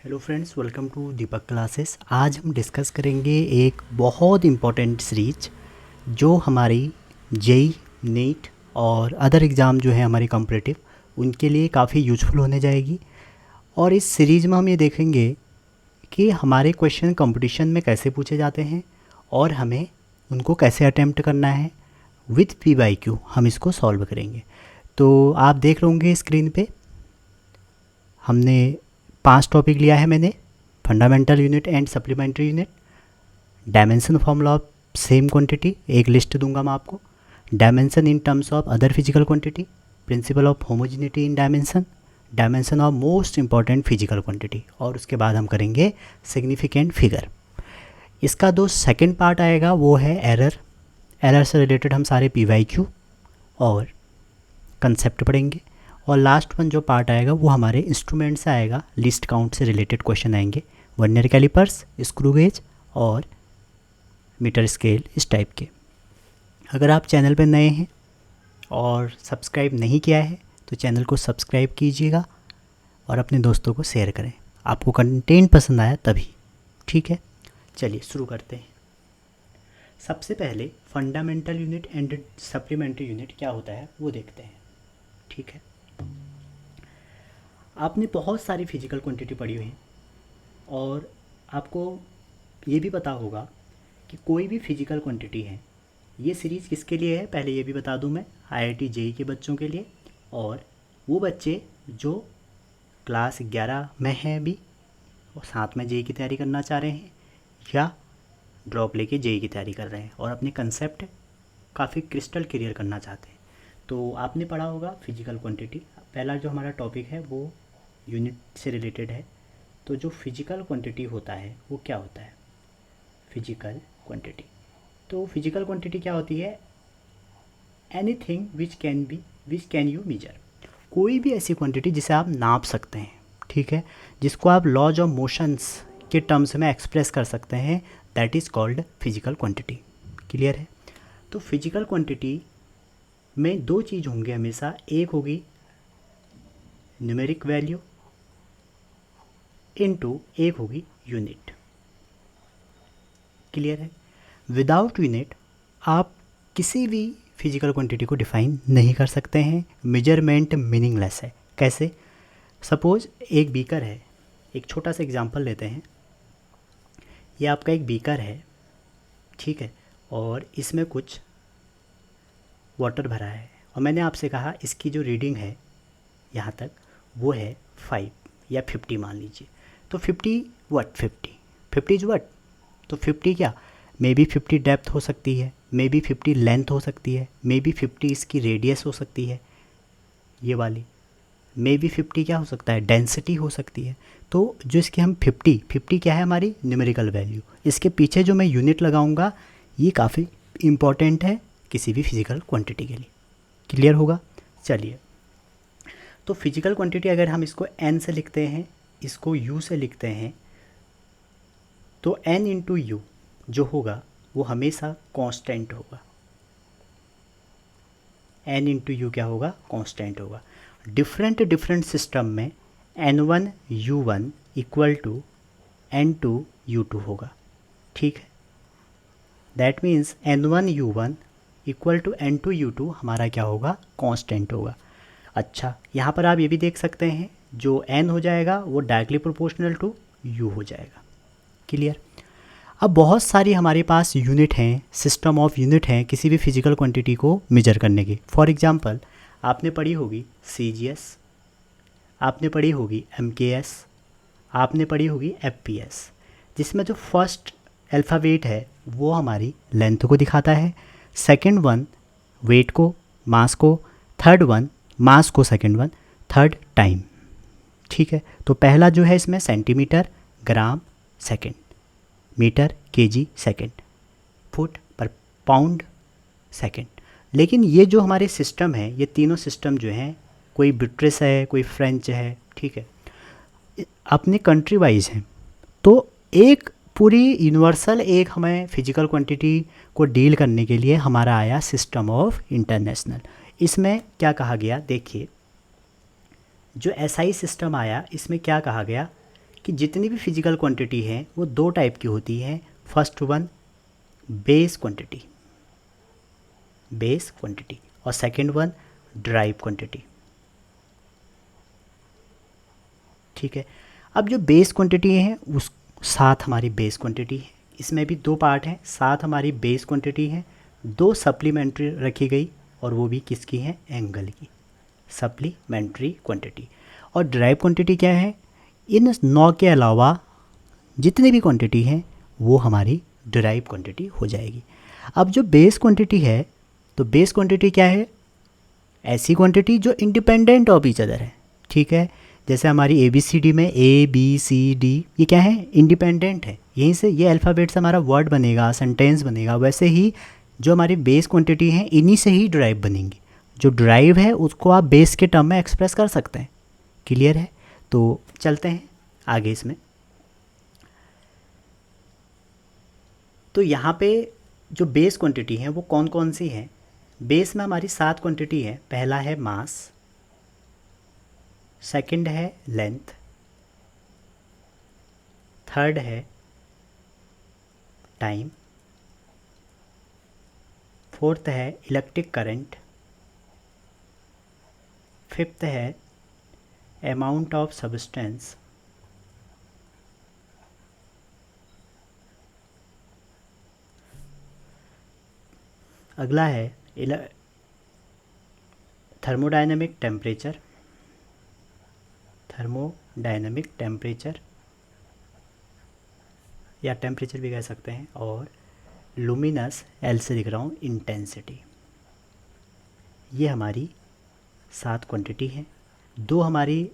Hello friends, welcome to Deepak classes. आज हम discuss करेंगे एक बहुत इम्पॉर्टेंट सीरीज जो हमारी जेई, नीट और अदर एग्ज़ाम जो है हमारी कॉम्पिटिटिव, उनके लिए काफ़ी यूज़फुल होने जाएगी। और इस सीरीज़ में हम ये देखेंगे कि हमारे क्वेश्चन कंपटीशन में कैसे पूछे जाते हैं और हमें उनको कैसे अटैम्प्ट करना है। विथ PYQ हम इसको सॉल्व करेंगे। तो आप देख रहे होंगे स्क्रीन पे हमने 5 टॉपिक लिया है मैंने। Fundamental unit and supplementary unit, dimension formula of same quantity, एक लिस्ट दूंगा मैं आपको, dimension in terms of other physical quantity, principle of homogeneity in dimension, dimension of most important physical quantity, और उसके बाद हम करेंगे सिग्निफिकेंट फिगर। इसका जो सेकंड पार्ट आएगा वो है एरर। एरर से रिलेटेड हम सारे PYQ और कंसेप्ट पढ़ेंगे। और लास्ट वन जो पार्ट आएगा वो हमारे इंस्ट्रूमेंट से आएगा, लिस्ट काउंट से रिलेटेड क्वेश्चन आएंगे, वर्नियर कैलिपर्स, स्क्रू गेज और मीटर स्केल, इस टाइप के। अगर आप चैनल पर नए हैं और सब्सक्राइब नहीं किया है तो चैनल को सब्सक्राइब कीजिएगा और अपने दोस्तों को शेयर करें, आपको कंटेंट पसंद आया तभी। ठीक है, चलिए शुरू करते हैं। सबसे पहले fundamental unit and supplementary unit क्या होता है वो देखते हैं। ठीक है, आपने बहुत सारी फिजिकल क्वांटिटी पढ़ी हुई है और आपको ये भी पता होगा कि कोई भी फिजिकल क्वांटिटी है, ये सीरीज़ किसके लिए है पहले ये भी बता दूं मैं, IIT JEE के बच्चों के लिए, और वो बच्चे जो क्लास 11 में हैं अभी और साथ में JEE की तैयारी करना चाह रहे हैं या ड्रॉप लेके JEE की तैयारी कर रहे हैं और अपने कंसेप्ट काफ़ी क्रिस्टल क्लियर करना चाहते हैं। तो आपने पढ़ा होगा फिजिकल क्वांटिटी। पहला जो हमारा टॉपिक है वो यूनिट से रिलेटेड है। तो जो फिजिकल क्वांटिटी होता है वो क्या होता है, फिजिकल क्वांटिटी। तो फिजिकल क्वांटिटी क्या होती है, anything which can you measure, कोई भी ऐसी क्वांटिटी जिसे आप नाप सकते हैं। ठीक है, जिसको आप लॉज ऑफ मोशंस के टर्म्स में एक्सप्रेस कर सकते हैं, that is called physical quantity. Clear है। तो फिजिकल क्वांटिटी में दो चीज़ होंगे हमेशा, एक होगी न्यूमेरिक वैल्यू इनटू एक होगी यूनिट। क्लियर है। विदाउट यूनिट आप किसी भी फिजिकल क्वांटिटी को डिफाइन नहीं कर सकते हैं। मेजरमेंट मीनिंगलेस है। कैसे, सपोज एक बीकर है, एक छोटा सा एग्जांपल लेते हैं। ये आपका एक बीकर है, ठीक है, और इसमें कुछ वाटर भरा है और मैंने आपसे कहा इसकी जो रीडिंग है यहाँ तक वो है 5 या 50 मान लीजिए। तो 50 वट, 50 इज वट। तो 50 क्या, मे बी 50 डेप्थ हो सकती है, मे बी 50 लेंथ हो सकती है, मे बी 50 इसकी रेडियस हो सकती है ये वाली, मे बी 50 क्या हो सकता है, डेंसिटी हो सकती है। तो जो इसके हम 50 क्या है हमारी न्यूमेरिकल वैल्यू, इसके पीछे जो मैं यूनिट लगाऊंगा ये काफ़ी इम्पॉर्टेंट है किसी भी फिजिकल क्वांटिटी के लिए। क्लियर होगा। चलिए, तो फिजिकल क्वांटिटी अगर हम इसको n से लिखते हैं, इसको u से लिखते हैं, तो n इंटू यू जो होगा वो हमेशा कांस्टेंट होगा। n इंटू यू क्या होगा, कांस्टेंट होगा। डिफरेंट सिस्टम में n1 u1 equal to n2 u2 होगा। ठीक है, that means n1 u1 equal to n2 u2 हमारा क्या होगा, कांस्टेंट होगा। अच्छा, यहाँ पर आप ये भी देख सकते हैं जो n हो जाएगा वो डायरेक्टली प्रोपोर्शनल टू u हो जाएगा। क्लियर। अब बहुत सारी हमारे पास यूनिट हैं, सिस्टम ऑफ यूनिट हैं किसी भी फिजिकल क्वांटिटी को मेजर करने के। फॉर एग्जांपल आपने पढ़ी होगी CGS, आपने पढ़ी होगी MKS, आपने पढ़ी होगी FPS, जिसमें जो फर्स्ट अल्फ़ाबेट है वो हमारी लेंथ को दिखाता है, सेकंड वन वेट को, मास को, थर्ड वन मास को, सेकंड वन, थर्ड टाइम। ठीक है, तो पहला जो है इसमें centimetre, gram, second, metre, KG, second, foot पर पाउंड, सेकंड। लेकिन ये जो हमारे सिस्टम है, ये तीनों सिस्टम जो हैं, कोई ब्रिटिश है, कोई फ्रेंच है, ठीक है, अपने कंट्री वाइज हैं। तो एक पूरी यूनिवर्सल एक हमें फिजिकल क्वांटिटी को डील करने के लिए हमारा आया सिस्टम ऑफ इंटरनेशनल। इसमें क्या कहा गया, देखिए जो SI सिस्टम आया इसमें क्या कहा गया कि कि जितनी भी फिजिकल क्वांटिटी है वो दो टाइप की होती है। First one base quantity, base quantity, और सेकंड वन ड्राइव क्वांटिटी। ठीक है, अब जो बेस क्वांटिटी है उस साथ हमारी बेस क्वांटिटी है, इसमें भी दो पार्ट हैं। साथ हमारी बेस क्वांटिटी है, दो सप्लीमेंट्री रखी गई, और वो भी किसकी है, एंगल की, सप्लीमेंट्री क्वांटिटी। और ड्राइव क्वांटिटी क्या है, इन 9 के अलावा जितनी भी क्वांटिटी हैं वो हमारी ड्राइव क्वांटिटी हो जाएगी। अब जो बेस क्वांटिटी है, तो बेस क्वांटिटी क्या है, ऐसी क्वांटिटी जो इंडिपेंडेंट ऑफ ईच अदर है। ठीक है, जैसे हमारी ABCD में ABCD ये क्या है, इंडिपेंडेंट है, यहीं से ये अल्फ़ाबेट से हमारा वर्ड बनेगा, सेंटेंस बनेगा। वैसे ही जो हमारी बेस क्वांटिटी हैं इन्हीं से ही ड्राइव बनेंगी। जो ड्राइव है उसको आप बेस के टर्म में एक्सप्रेस कर सकते हैं। क्लियर है, तो चलते हैं आगे इसमें। तो यहाँ पे जो बेस क्वांटिटी है वो कौन कौन सी है, बेस में हमारी 7 क्वांटिटी है। पहला है मास, सेकंड है लेंथ, थर्ड है टाइम, फोर्थ है इलेक्ट्रिक करंट, फिफ्थ है अमाउंट ऑफ सब्सटेंस, अगला है थर्मोडायनेमिक टेम्परेचर, थर्मोडायनेमिक टेम्परेचर या टेम्परेचर भी कह सकते हैं, और लुमिनस, एल से लिख रहा हूँ, इंटेंसिटी। ये हमारी 7 क्वांटिटी हैं। दो हमारी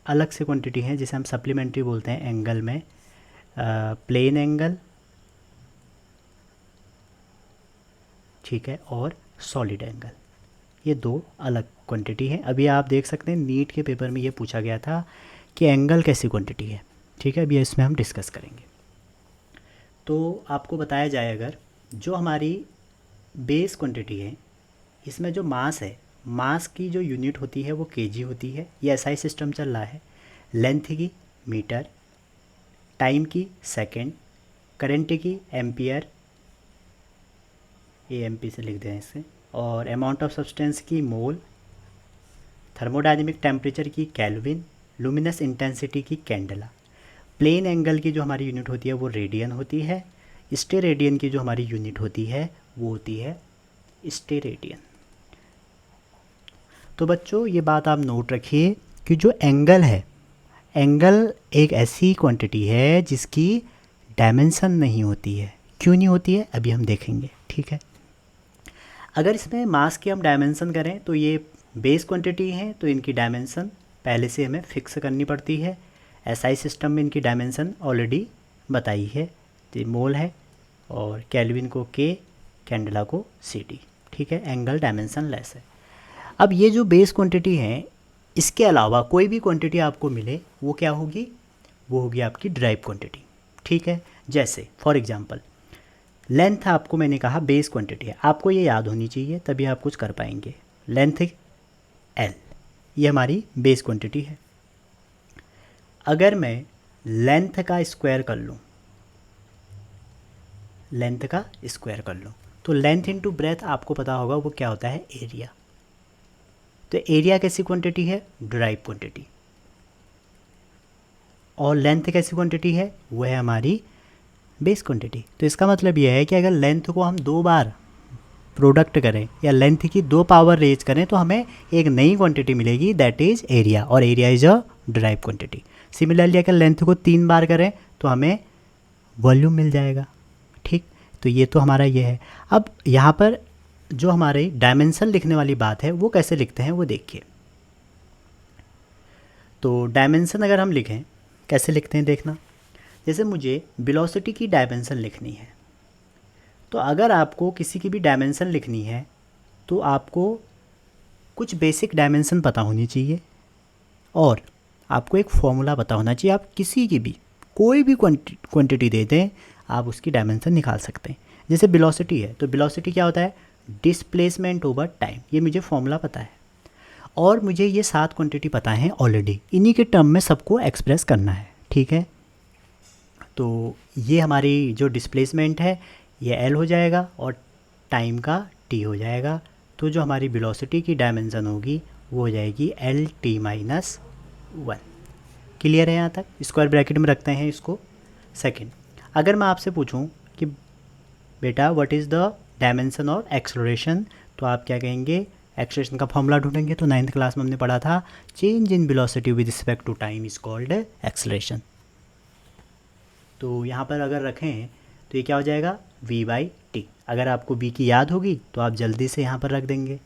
अलग से क्वांटिटी हैं जिसे हम सप्लीमेंट्री बोलते हैं एंगल में, प्लेन एंगल, ठीक है, और सॉलिड एंगल। ये दो अलग क्वांटिटी है। अभी आप देख सकते हैं नीट के पेपर में ये पूछा गया था कि एंगल कैसी क्वांटिटी है। ठीक है, अभी इसमें हम डिस्कस करेंगे। तो आपको बताया जाए, अगर जो हमारी बेस क्वांटिटी है इसमें जो मास है, मास की जो यूनिट होती है वो kg होती है। ये SI सिस्टम चल रहा है। लेंथ की मीटर, टाइम की सेकंड, करंट की एम्पियर, AMP से लिख दें इसे, और अमाउंट ऑफ सब्सटेंस की मोल, थर्मोडायनेमिक टेम्परेचर की केल्विन, लुमिनस इंटेंसिटी की कैंडेला। प्लेन एंगल की जो हमारी यूनिट होती है वो रेडियन होती है। स्टेरेडियन की जो हमारी यूनिट होती है वो होती है स्टेरेडियन। तो बच्चों ये बात आप नोट रखिए कि जो एंगल है, एंगल एक ऐसी क्वांटिटी है जिसकी डायमेंशन नहीं होती है। क्यों नहीं होती है, अभी हम देखेंगे। ठीक है, अगर इसमें मास की हम डायमेंशन करें तो ये बेस क्वांटिटी है, तो इनकी डायमेंशन पहले से हमें फिक्स करनी पड़ती है। SI सिस्टम में इनकी डायमेंशन ऑलरेडी बताई है, तो मोल है, और केल्विन को K, कैंडेला को CD। ठीक है, एंगल डायमेंशन लेस है। अब ये जो बेस क्वांटिटी है, इसके अलावा कोई भी क्वांटिटी आपको मिले वो क्या होगी, वो होगी आपकी ड्राइव क्वांटिटी। ठीक है, जैसे फॉर एग्जांपल लेंथ आपको मैंने कहा बेस क्वांटिटी है, आपको ये याद होनी चाहिए तभी आप कुछ कर पाएंगे। लेंथ L, ये हमारी बेस क्वांटिटी है। अगर मैं लेंथ का स्क्वायर कर लूँ, लेंथ का स्क्वायर कर लूँ, तो लेंथ इनटू ब्रेथ आपको पता होगा वो क्या होता है, एरिया। तो एरिया कैसी क्वांटिटी है, ड्राइव क्वांटिटी। और लेंथ कैसी क्वांटिटी है, वो है हमारी बेस क्वांटिटी। तो इसका मतलब यह है कि अगर लेंथ को हम 2 बार प्रोडक्ट करें या लेंथ की 2 पावर रेज करें तो हमें एक नई क्वांटिटी मिलेगी, दैट इज़ एरिया, और area is a drive quantity. Similarly अगर लेंथ को 3 बार करें तो हमें वॉल्यूम मिल जाएगा। ठीक, तो ये तो हमारा ये है। अब यहाँ पर जो हमारे डायमेंशन लिखने वाली बात है वो कैसे लिखते हैं वो देखिए। तो डायमेंशन अगर हम लिखें कैसे लिखते हैं देखना, जैसे मुझे वेलोसिटी की डायमेंशन लिखनी है, तो अगर आपको किसी की भी डायमेंशन लिखनी है तो आपको कुछ बेसिक डायमेंशन पता होनी चाहिए और आपको एक फॉर्मूला पता होना चाहिए। आप किसी की भी कोई भी क्वांटिटी दे दें, आप उसकी डायमेंशन निकाल सकते हैं। जैसे वेलोसिटी है, तो वेलोसिटी क्या होता है, डिस्प्लेसमेंट ओवर टाइम। ये मुझे फॉर्मूला पता है और मुझे ये 7 क्वांटिटी पता है ऑलरेडी, इन्हीं के टर्म में सबको एक्सप्रेस करना है। ठीक है, तो ये हमारी जो डिस्प्लेसमेंट है ये एल हो जाएगा और टाइम का टी हो जाएगा। तो जो हमारी वेलोसिटी की डायमेंशन होगी वो हो जाएगी एल टी माइनस 1। क्लियर है यहाँ तक? स्क्वायर ब्रैकेट में रखते हैं इसको। सेकंड, अगर मैं आपसे पूछूं कि बेटा what is the dimension of acceleration, तो आप क्या कहेंगे? एक्सलरेशन का फॉर्मूला ढूंढेंगे। तो 9th क्लास में हमने पढ़ा था change in velocity with respect to time is called acceleration. तो यहाँ पर अगर रखें तो ये क्या हो जाएगा? v by T. अगर आपको v की याद होगी तो आप जल्दी से यहाँ पर रख देंगे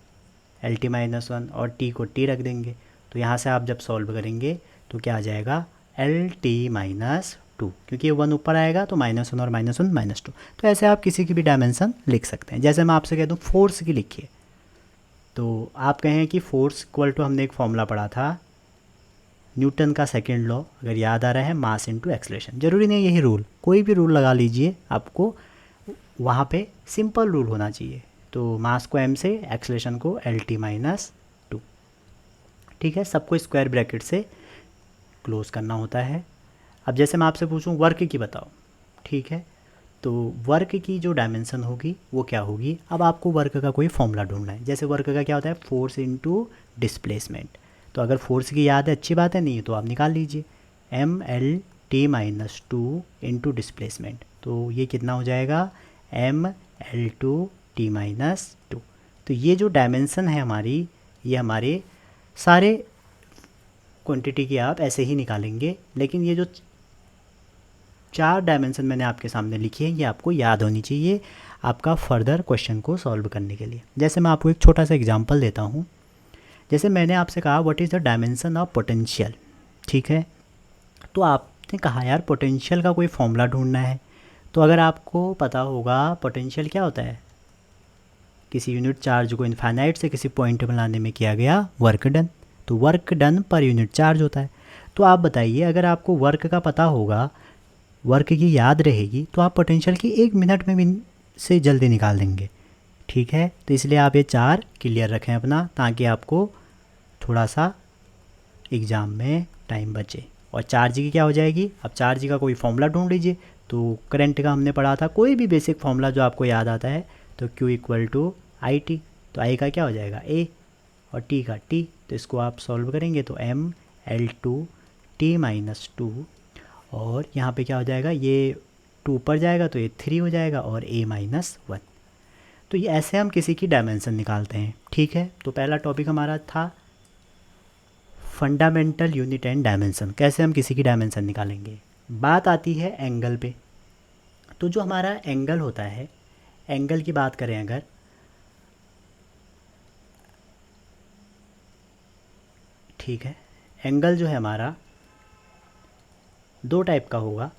एल टी माइनस 1 और t को t रख देंगे। तो यहाँ से आप जब सॉल्व करेंगे तो क्या आ जाएगा? एल टी माइनस 2, क्योंकि ये 1 ऊपर आएगा तो -1 और -1 -2। तो ऐसे आप किसी की भी डायमेंशन लिख सकते हैं। जैसे मैं आपसे कह दूँ फोर्स की लिखिए, तो आप कहें कि फोर्स इक्वल टू, हमने एक फॉर्मूला पढ़ा था न्यूटन का सेकंड लॉ, अगर याद आ रहा है, मास इनटू एक्सलेशन। ज़रूरी नहीं यही रूल, कोई भी रूल लगा लीजिए, आपको वहाँ पे सिंपल रूल होना चाहिए। तो मास को m से, एक्सलेशन को एल टी माइनस 2। ठीक है, सबको स्क्वायर ब्रैकेट से क्लोज करना होता है। अब जैसे मैं आपसे पूछूं वर्क की बताओ, ठीक है, तो वर्क की जो डायमेंशन होगी वो क्या होगी? अब आपको वर्क का कोई फॉर्मूला ढूंढना है। जैसे वर्क का क्या होता है? Force into displacement. तो अगर फोर्स की याद है अच्छी बात है, नहीं है तो आप निकाल लीजिए M L T minus 2 into displacement. तो ये कितना हो जाएगा? M L two T minus 2। तो ये जो डायमेंशन है हमारी, ये हमारे सारे क्वांटिटी की आप ऐसे ही निकालेंगे, लेकिन ये जो 4 डायमेंशन मैंने आपके सामने लिखी है ये आपको याद होनी चाहिए आपका फर्दर क्वेश्चन को सॉल्व करने के लिए। जैसे मैं आपको एक छोटा सा एग्जांपल देता हूँ। जैसे मैंने आपसे कहा what is the dimension of potential, ठीक है, तो आपने कहा यार पोटेंशियल का कोई फॉर्मूला ढूंढना है। तो अगर आपको पता होगा पोटेंशियल क्या होता है, किसी यूनिट चार्ज को इनफाइनाइट से किसी पॉइंट में लाने में किया गया वर्क डन। तो work done per unit charge होता है। तो आप बताइए, अगर आपको वर्क का पता होगा, वर्क की याद रहेगी, तो आप पोटेंशियल की 1 मिनट में भी से जल्दी निकाल देंगे। ठीक है, तो इसलिए आप ये 4 क्लियर रखें अपना, ताकि आपको थोड़ा सा एग्ज़ाम में टाइम बचे। और चार्ज की क्या हो जाएगी? अब चार्ज का कोई फॉर्मूला ढूंढ लीजिए। तो करंट का हमने पढ़ा था, कोई भी बेसिक फॉर्मूला जो आपको याद आता है, तो Q equal to I T. तो आई का क्या हो जाएगा? A, और T का T। तो इसको आप सॉल्व करेंगे तो M L two T minus 2, और यहाँ पे क्या हो जाएगा? ये 2 ऊपर जाएगा तो ये 3 हो जाएगा, और A माइनस 1। तो ये ऐसे हम किसी की डायमेंशन निकालते हैं। ठीक है, तो पहला टॉपिक हमारा था फंडामेंटल यूनिट एंड डायमेंशन, कैसे हम किसी की डायमेंशन निकालेंगे। बात आती है एंगल पे। तो जो हमारा एंगल होता है, एंगल की बात करें अगर, ठीक है, एंगल जो है हमारा 2 टाइप का होगा।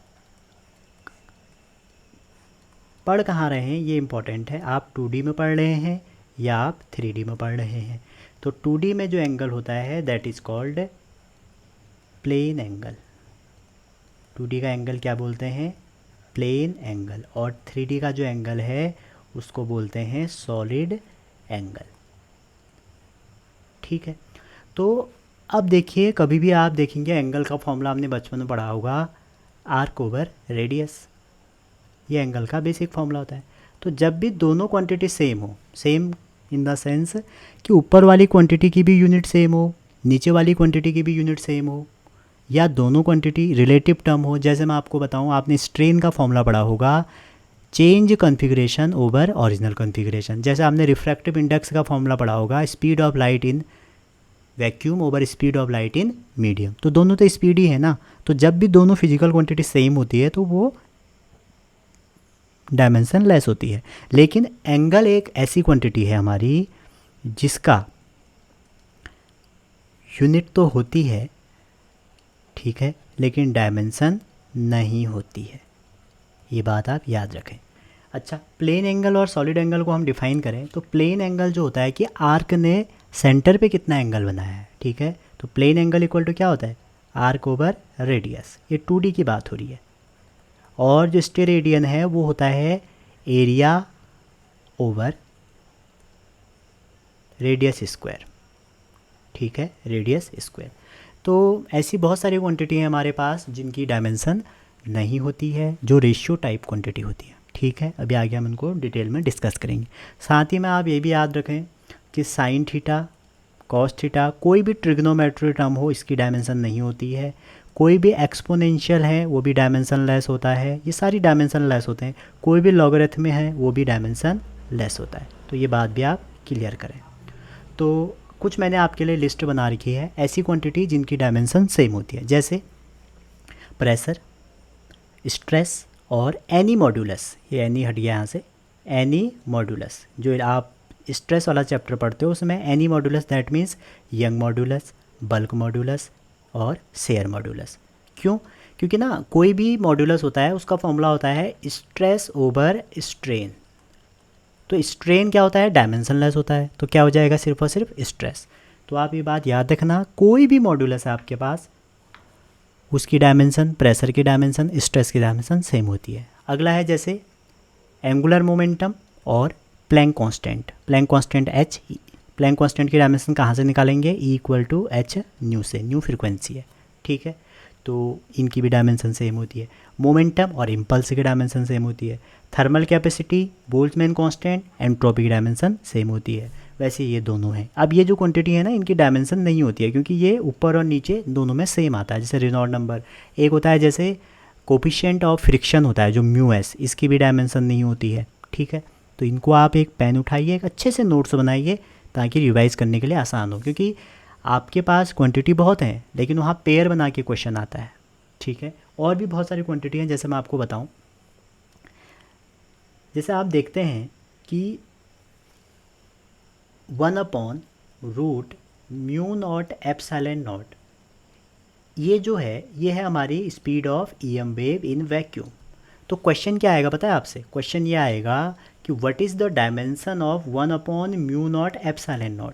पढ़ कहाँ रहे हैं ये इम्पॉर्टेंट है, आप 2D में पढ़ रहे हैं या आप 3D में पढ़ रहे हैं। तो 2D में जो एंगल होता है that is called plane angle. 2D का एंगल क्या बोलते हैं? Plane angle. और 3D का जो एंगल है उसको बोलते हैं सॉलिड एंगल। ठीक है, तो अब देखिए, कभी भी आप देखेंगे एंगल का फॉर्मूला आपने बचपन में पढ़ा होगा, आर्क ओवर रेडियस। ये एंगल का बेसिक फॉर्मूला होता है। तो जब भी दोनों क्वांटिटी सेम हो, सेम इन द सेंस कि ऊपर वाली क्वांटिटी की भी यूनिट सेम हो, नीचे वाली क्वांटिटी की भी यूनिट सेम हो, या दोनों क्वांटिटी रिलेटिव टर्म हो। जैसे मैं आपको बताऊं, आपने स्ट्रेन का फॉर्मूला पढ़ा होगा, change configuration over original configuration. जैसे आपने रिफ्रैक्टिव इंडेक्स का फॉर्मूला पढ़ा होगा, speed of light in vacuum over speed of light in medium. तो दोनों तो स्पीड ही है ना। तो जब भी दोनों फिजिकल क्वांटिटी सेम होती है तो वो डायमेंशन लेस होती है। लेकिन एंगल एक ऐसी क्वांटिटी है हमारी जिसका यूनिट तो होती है, ठीक है, लेकिन डायमेंशन नहीं होती है। ये बात आप याद रखें। अच्छा, प्लेन एंगल और सॉलिड एंगल को हम डिफाइन करें तो प्लेन एंगल जो होता है कि आर्क ने सेंटर पे कितना एंगल बनाया है। ठीक है, तो प्लेन एंगल इक्वल टू क्या होता है? Arc over radius. ये 2D की बात हो रही है। और जो स्टेरेडियन है वो होता है एरिया ओवर रेडियस स्क्वायर। ठीक है, रेडियस स्क्वायर। तो ऐसी बहुत सारी क्वांटिटी हैं हमारे पास जिनकी डायमेंशन नहीं होती है, जो रेशियो टाइप क्वांटिटी होती है। ठीक है, अभी आगे हम इनको डिटेल में डिस्कस करेंगे। साथ ही में आप ये भी याद रखें कि साइन थीटा, कॉस थीटा, कोई भी ट्रिग्नोमेट्री टर्म हो इसकी डायमेंशन नहीं होती है। कोई भी एक्सपोनेंशियल है वो भी डायमेंशन लेस होता है, ये सारी डायमेंशन लेस होते हैं। कोई भी लॉगरिथम है वो भी डायमेंशन लेस होता है। तो ये बात भी आप क्लियर करें। तो कुछ मैंने आपके लिए लिस्ट बना रखी है ऐसी क्वांटिटी जिनकी डायमेंशन सेम होती है, जैसे प्रेशर, स्ट्रेस और एनी मॉड्यूलस। ये एनी हट गया यहाँ से, एनी मॉड्यूलस। जो आप स्ट्रेस वाला चैप्टर पढ़ते हो उसमें any modulus that means young modulus, bulk modulus और शेयर मॉड्यूलस। क्यों? क्योंकि ना कोई भी मॉड्यूलस होता है उसका फॉर्मूला होता है स्ट्रेस ओवर स्ट्रेन। तो स्ट्रेन क्या होता है? डायमेंशनलेस होता है। तो क्या हो जाएगा? सिर्फ और सिर्फ स्ट्रेस। तो आप ये बात याद रखना, कोई भी मॉड्यूलस है आपके पास उसकी डायमेंशन, प्रेशर की डायमेंशन, स्ट्रेस की डायमेंशन सेम होती है। अगला है जैसे एंगुलर मोमेंटम और Planck constant. Planck constant H, Planck constant की डायमेंशन कहाँ से निकालेंगे? E equal to H nu से, न्यू फ्रीक्वेंसी है। ठीक है, तो इनकी भी डायमेंशन सेम होती है। मोमेंटम और इम्पल्स की डायमेंशन सेम होती है। Thermal capacity, Boltzmann constant, entropy की डायमेंशन सेम होती है। वैसे ये दोनों हैं। अब ये जो क्वांटिटी है ना इनकी डायमेंशन नहीं होती है क्योंकि ये ऊपर और नीचे दोनों में सेम आता है। जैसे रेनॉल्ड नंबर एक होता है, जैसे कोफिशिएंट ऑफ फ्रिक्शन होता है जो म्यू एस, इसकी भी डायमेंशन नहीं होती है। ठीक है, तो इनको आप एक पेन उठाइए, एक अच्छे से नोट्स बनाइए ताकि रिवाइज करने के लिए आसान हो, क्योंकि आपके पास क्वांटिटी बहुत है लेकिन वहाँ पेयर बना के क्वेश्चन आता है। ठीक है, और भी बहुत सारी क्वांटिटी हैं, जैसे मैं आपको बताऊं। जैसे आप देखते हैं कि 1/रूट म्यू नॉट एप्सिलॉन नॉट, ये जो है ये है हमारी speed of EM wave in vacuum. तो क्वेश्चन क्या आएगा पता है आपसे? क्वेश्चन ये आएगा कि what is the dimension of 1/म्यू नॉट एप्सिलॉन नॉट।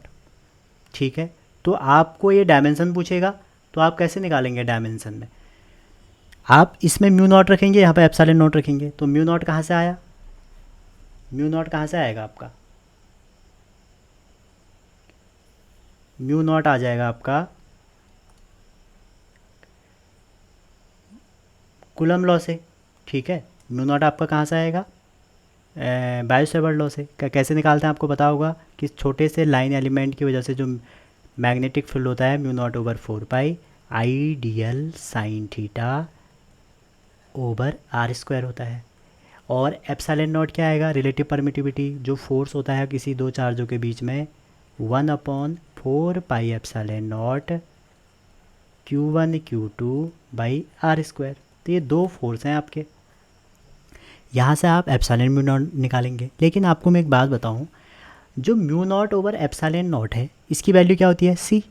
ठीक है, तो आपको ये डायमेंशन पूछेगा तो आप कैसे निकालेंगे डायमेंशन में? आप इसमें म्यू नॉट रखेंगे, यहाँ पे एप्सिलॉन नॉट रखेंगे। तो म्यू नॉट कहाँ से आया? म्यू नॉट कहाँ से आएगा आपका? म्यू नॉट आ जाएगा आपका कूलम लॉ से। ठीक है, म्यू नॉट आपका कहाँ से आएगा? बायो-सेवर्ट लॉ से। कैसे निकालते हैं आपको पता होगा कि छोटे से लाइन एलिमेंट की वजह से जो मैग्नेटिक फील्ड होता है mu naught over 4 I D L sine theta over are square होता है। और एप्सिलॉन नॉट क्या आएगा? रिलेटिव परमिटिविटी, जो फोर्स होता है किसी दो चार्जों के बीच में, 1/4 epsilon naught Q1 Q2 by R square. तो ये दो फोर्स हैं आपके, यहाँ से आप एप्सिलॉन म्यू नॉट निकालेंगे। लेकिन आपको मैं एक बात बताऊँ, जो mu naught over epsilon not है इसकी वैल्यू क्या होती है? c।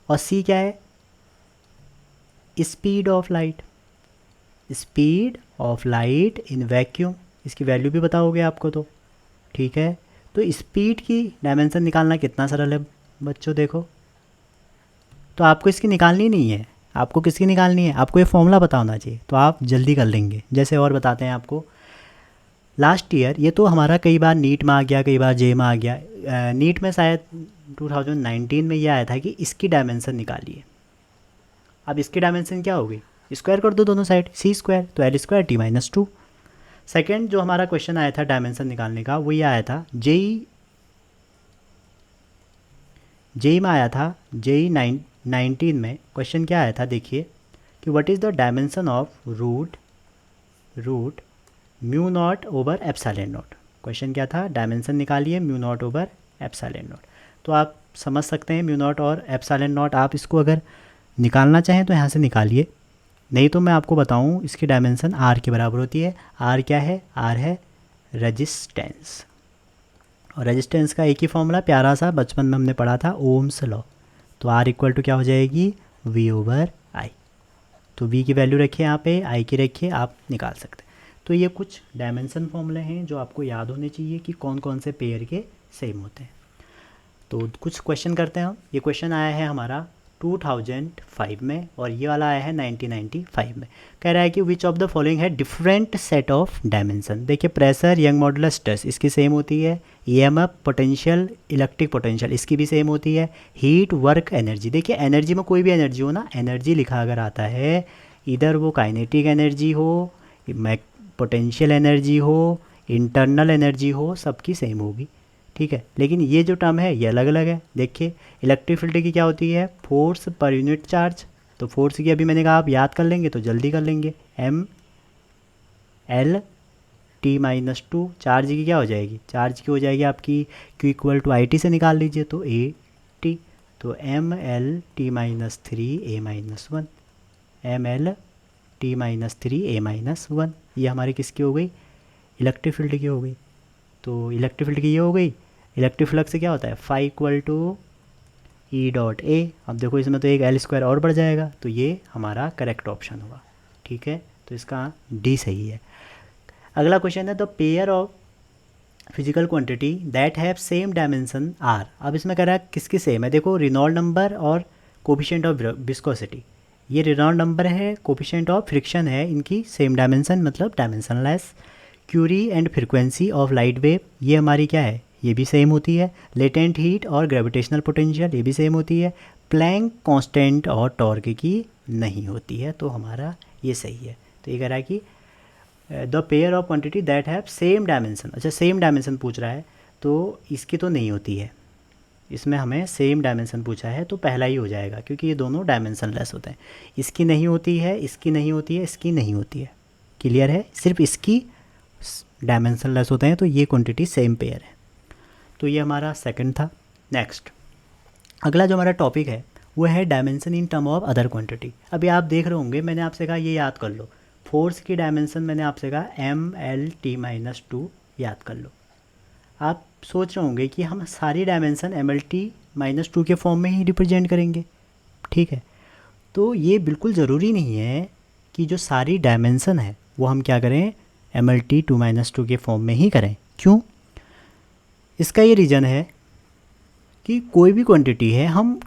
और c क्या है? Speed of light. Speed of light in vacuum, इसकी वैल्यू भी बताओगे आपको तो। ठीक है, तो स्पीड की डायमेंशन निकालना कितना सरल है बच्चों, देखो। तो आपको इसकी निकालनी नहीं है, आपको किसकी निकालनी है? आपको ये फॉर्मूला पता होना चाहिए, तो आप जल्दी कर लेंगे। जैसे और बताते हैं आपको, लास्ट ईयर ये तो हमारा कई बार नीट में आ गया, कई बार जे में आ गया। नीट में शायद 2019 में ये आया था कि इसकी डायमेंशन निकालिए। अब इसकी डायमेंशन क्या होगी? स्क्वायर कर दो दोनों साइड, सी स्क्वायर, तो एल स्क्वायर t-2। सेकेंड जो हमारा क्वेश्चन आया था डायमेंशन निकालने का वो ये आया था जेई में आया था। जेई 19 में क्वेश्चन क्या आया था देखिए कि what is the dimension of root mu naught over epsilon naught. Question क्या था? डायमेंशन निकालिए mu naught over epsilon naught. तो आप समझ सकते हैं म्यू नॉट और एप्सिलॉन नॉट, आप इसको अगर निकालना चाहें तो यहाँ से निकालिए, नहीं तो मैं आपको बताऊँ इसकी डायमेंशन आर के बराबर होती है। आर क्या है? आर है रेजिस्टेंस, और रेजिस्टेंस का एक ही फॉर्मूला प्यारा सा बचपन में हमने पढ़ा था, ओम्स लॉ। तो आर इक्वल टू क्या हो जाएगी? V over I. तो वी की वैल्यू रखिए यहाँ पे, आई की रखिए, आप निकाल सकते हैं। तो ये कुछ डायमेंशन फॉर्मूले हैं जो आपको याद होने चाहिए कि कौन कौन से पेयर के सेम होते हैं। तो कुछ क्वेश्चन करते हैं हम। ये क्वेश्चन आया है हमारा 2005 में और ये वाला आया है 1995 में। कह रहा है कि विच ऑफ द फॉलोइंग है डिफरेंट सेट ऑफ डायमेंशन। देखिए प्रेशर, यंग मॉडुलस, स्ट्रेस इसकी सेम होती है। ईएमएफ, पोटेंशियल, इलेक्ट्रिक पोटेंशियल इसकी भी सेम होती है। Heat, work, energy. देखिए एनर्जी में कोई भी एनर्जी हो ना, एनर्जी लिखा अगर आता है इधर वो काइनेटिक एनर्जी हो, पोटेंशियल एनर्जी हो, इंटरनल एनर्जी हो, सबकी सेम होगी, ठीक है। लेकिन ये जो टर्म है ये अलग अलग है। देखिए इलेक्ट्रिक फील्ड की क्या होती है, फोर्स पर यूनिट चार्ज। तो फोर्स की अभी मैंने कहा आप याद कर लेंगे तो जल्दी कर लेंगे, M L T minus two. Charge की क्या हो जाएगी, चार्ज की हो जाएगी आपकी Q equal to I T से निकाल लीजिए तो ए टी। तो M L T minus three A minus one, M L T minus three A minus one, ये हमारी किसकी हो गई, इलेक्ट्रिक फील्ड की हो गई। तो इलेक्ट्रिक फील्ड की ये हो गई। इलेक्ट्रिक फ्लक्स से क्या होता है, phi equal to E dot A. अब देखो इसमें तो एक एल स्क्वायर और बढ़ जाएगा, तो ये हमारा करेक्ट ऑप्शन होगा, ठीक है। तो इसका डी सही है। अगला क्वेश्चन है the pair of physical quantity that have same dimension are. अब इसमें कह रहा है किसकी सेम है, देखो रेनॉल्ड नंबर और कोफिशिएंट ऑफ विस्कोसिटी। ये रेनॉल्ड नंबर है, कोफिशिएंट ऑफ फ्रिक्शन है, इनकी सेम डायमेंशन मतलब dimensionless. Curie and frequency of light wave, ये हमारी क्या है, ये भी सेम होती है। लेटेंट हीट और ग्रेविटेशनल पोटेंशियल, ये भी सेम होती है। प्लैंक कांस्टेंट और टॉर्क की नहीं होती है, तो हमारा ये सही है। तो ये कह रहा है कि the pair of quantity that have same dimension. अच्छा सेम डायमेंशन पूछ रहा है, तो इसकी तो नहीं होती है, इसमें हमें सेम डायमेंशन पूछा है तो पहला ही हो जाएगा, क्योंकि ये दोनों डायमेंशनलेस होते हैं। इसकी नहीं होती है, इसकी नहीं होती है, इसकी नहीं होती है, क्लियर है। सिर्फ इसकी डायमेंशनलेस होते हैं, तो ये क्वांटिटी सेम पेयर है। तो ये हमारा सेकंड था। नेक्स्ट अगला जो हमारा टॉपिक है वो है dimension in term of other quantity. अभी आप देख रहे होंगे मैंने आपसे कहा ये याद कर लो, फोर्स की डायमेंशन मैंने आपसे कहा M L T minus two, याद कर लो। आप सोच रहे होंगे कि हम सारी dimension M L T minus two के फॉर्म में ही रिप्रेजेंट करेंगे, ठीक है। तो ये बिल्कुल ज़रूरी नहीं है कि जो सारी डायमेंशन है वो हम क्या करें, M L T two minus two के फॉर्म में ही करें। क्यों, इसका ये रीज़न है कि कोई भी क्वांटिटी है हम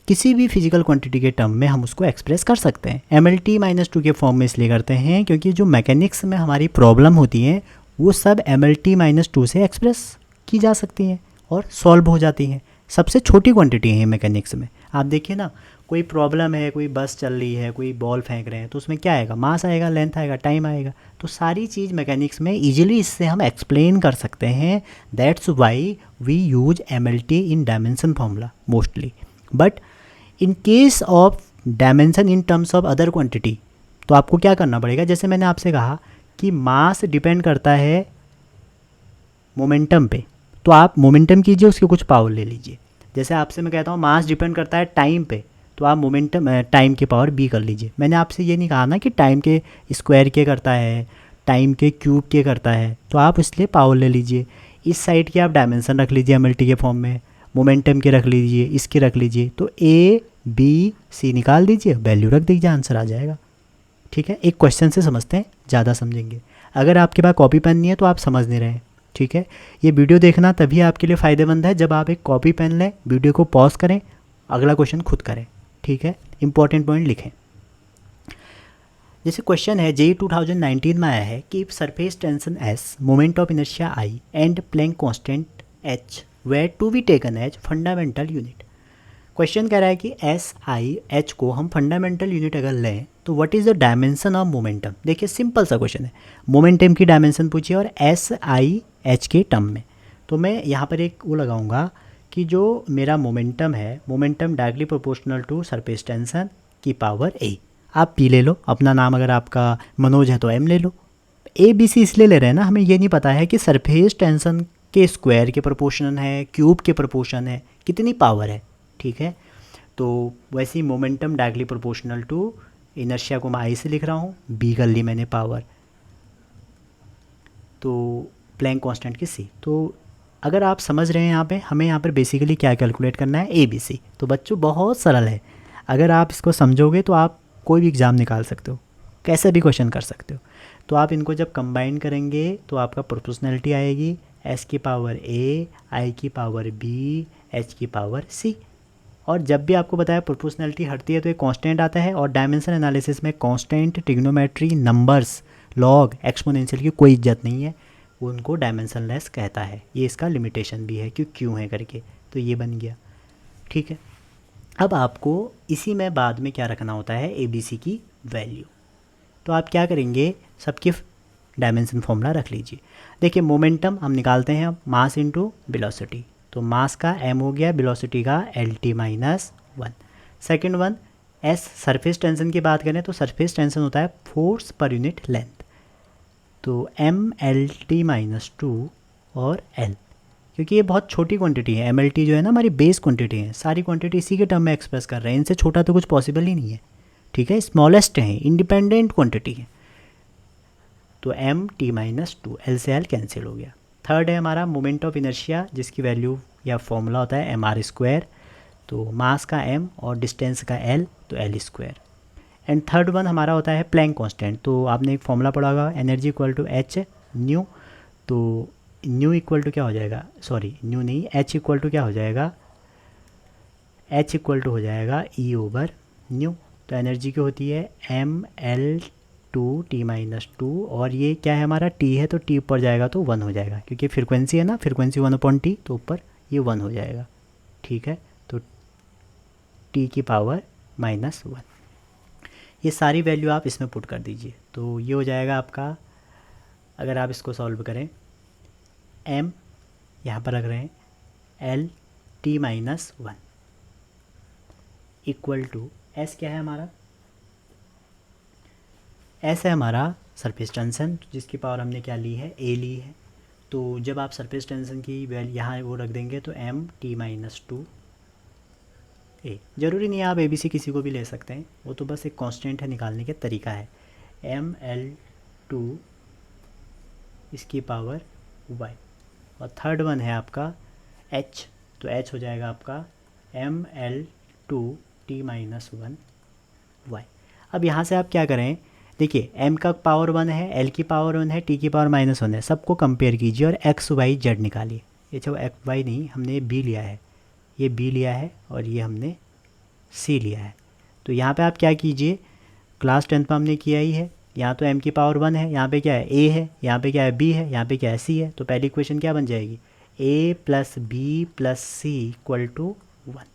किसी भी फिजिकल क्वांटिटी के टर्म में हम उसको एक्सप्रेस कर सकते हैं। M L T minus two के फॉर्म में इसलिए करते हैं क्योंकि जो मैकेनिक्स में हमारी प्रॉब्लम होती हैं वो सब M L T minus two से एक्सप्रेस की जा सकती हैं और सॉल्व हो जाती हैं। सबसे छोटी क्वांटिटी है मैकेनिक्स में। आप देखिए ना, कोई प्रॉब्लम है, कोई बस चल रही है, कोई बॉल फेंक रहे हैं, तो उसमें क्या आएगा, मास आएगा, लेंथ आएगा, टाइम आएगा। तो सारी चीज़ मैकेनिक्स में इजीली इससे हम एक्सप्लेन कर सकते हैं। That's why we use M L T in dimension formula mostly. But in case of dimension in terms of other quantity, तो आपको क्या करना पड़ेगा, जैसे मैंने आपसे कहा कि मास डिपेंड करता है मोमेंटम पे, तो आप मोमेंटम कीजिए, उसके कुछ पावर ले लीजिए। जैसे आपसे मैं कहता हूँ मास डिपेंड करता है टाइम पे, तो आप मोमेंटम टाइम के पावर बी कर लीजिए। मैंने आपसे ये नहीं कहा ना कि टाइम के स्क्वायर के करता है, टाइम के क्यूब के करता है, तो आप इसलिए पावर ले लीजिए। इस साइड के आप डायमेंशन रख लीजिए एम एल टी के फॉर्म में, मोमेंटम के रख लीजिए, इसके रख लीजिए, तो ए बी सी निकाल दीजिए, वैल्यू रख दीजिए, आंसर आ जाएगा, ठीक है। एक क्वेश्चन से समझते हैं, ज़्यादा समझेंगे। अगर आपके पास कॉपी पेन नहीं है तो आप समझ नहीं रहे, ठीक है। ये वीडियो देखना तभी आपके लिए फ़ायदेमंद है जब आप एक कॉपी पेन लें, वीडियो को पॉज करें, अगला क्वेश्चन खुद करें, ठीक है। इंपॉर्टेंट पॉइंट लिखें। जैसे क्वेश्चन है जेई 2019 में आया है कि if surface tension S, moment of inertia I and Planck constant H were to be taken as fundamental unit. Question कह रहा है कि एस आई एच को हम फंडामेंटल यूनिट अगर लें तो what is the dimension of momentum. देखिए सिंपल सा क्वेश्चन है, मोमेंटम की डायमेंशन पूछिए और एस आई एच के टर्म में। तो मैं यहाँ पर एक वो लगाऊंगा कि जो मेरा मोमेंटम है, momentum directly proportional to surface tension की पावर ए। आप पी ले लो, अपना नाम अगर आपका मनोज है तो एम ले लो। ए बी सी इसलिए ले रहे हैं ना, हमें ये नहीं पता है कि सरफेस टेंशन के स्क्वायर के प्रोपोर्शन है, क्यूब के प्रोपोर्शन है, कितनी पावर है, ठीक है। तो वैसे ही momentum directly proportional to inertia को मैं आई से लिख रहा हूँ, बी कर ली मैंने पावर, तो प्लैंक कांस्टेंट की सी। तो अगर आप समझ रहे हैं यहाँ पे हमें यहाँ पर बेसिकली क्या कैलकुलेट करना है, ए बी सी। तो बच्चों बहुत सरल है, अगर आप इसको समझोगे तो आप कोई भी एग्ज़ाम निकाल सकते हो, कैसे भी क्वेश्चन कर सकते हो। तो आप इनको जब कंबाइन करेंगे तो आपका प्रोपोर्शनलिटी आएगी, एस की पावर ए, आई की पावर बी, एच की पावर सी। और जब भी आपको बताया प्रोपोर्शनलिटी हटती है तो एक कांस्टेंट आता है, और डायमेंशन एनालिसिस में constant, trigonometry, numbers, log, exponential की कोई इज्जत नहीं है, उनको डायमेंशनलेस कहता है। ये इसका लिमिटेशन भी है कि क्यों है करके, तो ये बन गया, ठीक है। अब आपको इसी में बाद में क्या रखना होता है, ए बी सी की वैल्यू। तो आप क्या करेंगे, सबकी डायमेंशन फॉर्मूला रख लीजिए। देखिए मोमेंटम हम निकालते हैं अब, मास इनटू वेलोसिटी, तो मास का m हो गया, वेलोसिटी का LT minus 1। Second one S, surface tension की बात करें तो सरफेस टेंशन होता है फोर्स पर यूनिट लेंथ, तो MLT माइनस 2 और L, क्योंकि ये बहुत छोटी क्वांटिटी है, MLT जो है ना हमारी बेस क्वांटिटी है, सारी क्वांटिटी इसी के टर्म में एक्सप्रेस कर रहे हैं, इनसे छोटा तो कुछ पॉसिबल ही नहीं है, ठीक है, स्मॉलेस्ट है, इंडिपेंडेंट क्वांटिटी है। तो MT माइनस 2, L से L कैंसिल हो गया। थर्ड है हमारा मोमेंट ऑफ इनर्शिया, जिसकी वैल्यू या फॉर्मूला होता है mr², तो मास का m और डिस्टेंस का l, तो l²। एंड थर्ड वन हमारा होता है प्लैंक कांस्टेंट, तो आपने एक फॉर्मूला पढ़ा होगा, energy equal to h nu, तो न्यू इक्वल टू क्या हो जाएगा, सॉरी न्यू नहीं, h इक्वल टू क्या हो जाएगा, h इक्वल टू हो जाएगा E ओवर न्यू। तो एनर्जी की होती है mL2T माइनस 2, और ये क्या है हमारा T है, तो T ऊपर जाएगा तो 1 हो जाएगा, क्योंकि फ्रीक्वेंसी है ना, फ्रीक्वेंसी 1/T, तो ऊपर ये 1 हो जाएगा, ठीक है। तो T की पावर माइनस 1, ये सारी वैल्यू आप इसमें पुट कर दीजिए, तो ये हो जाएगा आपका, अगर आप इसको सॉल्व करें, m यहाँ पर रख रहे हैं LT minus 1 equal to S, क्या है हमारा, S है हमारा सरफेस टेंशन, जिसकी पावर हमने क्या ली है, A ली है। तो जब आप सरफेस टेंशन की वैल्यू यहाँ वो रख देंगे तो MT माइनस 2 A, ज़रूरी नहीं है आप ABC किसी को भी ले सकते हैं, वो तो बस एक कांस्टेंट है, निकालने के तरीका है, ML2 इसकी पावर Y, और थर्ड वन है आपका H, तो H हो जाएगा आपका ML2T माइनस 1 Y। अब यहाँ से आप क्या करें, देखिए m का पावर 1 है, L की पावर 1 है, T की पावर माइनस 1 है, सबको कंपेयर कीजिए और x y z निकालिए। ये जो x y नहीं, हमने B लिया है, ये B लिया है और ये हमने C लिया है। तो यहाँ पे आप क्या कीजिए, क्लास 10 में हमने किया ही है, यहाँ तो m की पावर 1 है, यहाँ पे क्या है A है, यहाँ पे क्या है B है, यहाँ पे क्या है C है, तो पहली इक्वेशन क्या बन जाएगी, A plus B plus C equal to 1,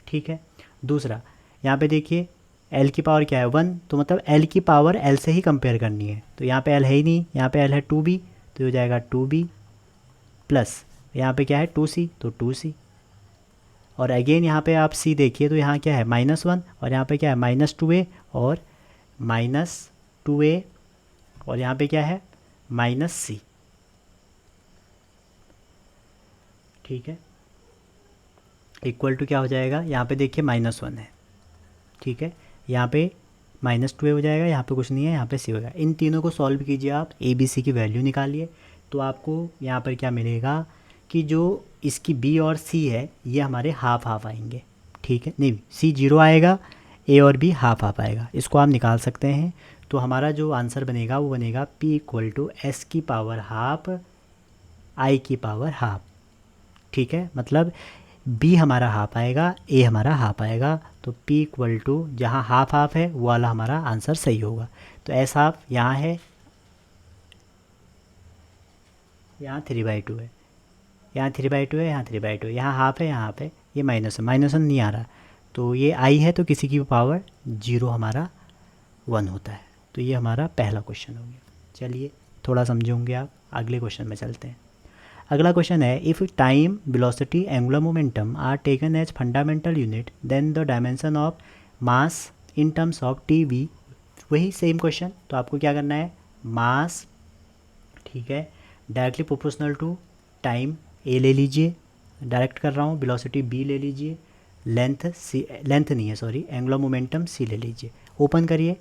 ठीक है। दूसरा यहाँ पे देखिए L की पावर क्या है 1, तो मतलब L की पावर L से ही कंपेयर करनी है, तो यहाँ पे L है ही नहीं, यहाँ पे L है 2B, तो हो जाएगा 2B प्लस यहाँ पे क्या है 2C, तो 2C, और अगेन यहाँ पे आप C देखिए, तो यहाँ क्या है -1, और यहाँ पे क्या है -2A और -2A, और यहाँ पे क्या है -C, ठीक है, इक्वल टू क्या हो जाएगा, यहाँ पे देखिए -1 है, ठीक है, यहाँ पे -2A हो जाएगा, यहाँ पे कुछ नहीं है, यहाँ पे C होगा। इन तीनों को सॉल्व कीजिए आप, ABC की वैल्यू निकालिए, तो आपको यहाँ पर क्या मिलेगा कि जो इसकी B और C है ये हमारे हाफ हाफ आएंगे, ठीक है, नहीं C 0 आएगा, A और B हाफ हाफ आएगा, इसको आप निकाल सकते हैं। तो हमारा जो आंसर बनेगा वो बनेगा P इक्वल टू S की पावर हाफ I की पावर हाफ, ठीक है, मतलब B हमारा हाफ आएगा, A हमारा हाफ आएगा, तो P इक्वल टू जहाँ हाफ हाफ है वो वाला हमारा आंसर सही होगा। तो S हाफ यहाँ है, यहाँ 3/2 है, यहाँ 3/2 है, यहाँ 3/2 है, यहाँ हाफ है, यहाँ हाफ है, ये -1 नहीं आ रहा, तो ये I है, तो किसी की पावर 0 हमारा 1 होता है। तो ये हमारा पहला क्वेश्चन हो गया। चलिए थोड़ा समझेंगे आप, अगले क्वेश्चन में चलते हैं। अगला क्वेश्चन है, if time, velocity, angular momentum are taken as fundamental unit then the dimension of mass in terms of TV। वही सेम क्वेश्चन, तो आपको क्या करना है, मास, ठीक है, directly proportional to time A ले लीजिए, डायरेक्ट कर रहा हूँ, वेलोसिटी B ले लीजिए, लेंथ C, लेंथ नहीं है सॉरी, एंगुलर मोमेंटम C ले लीजिए, ओपन करिए,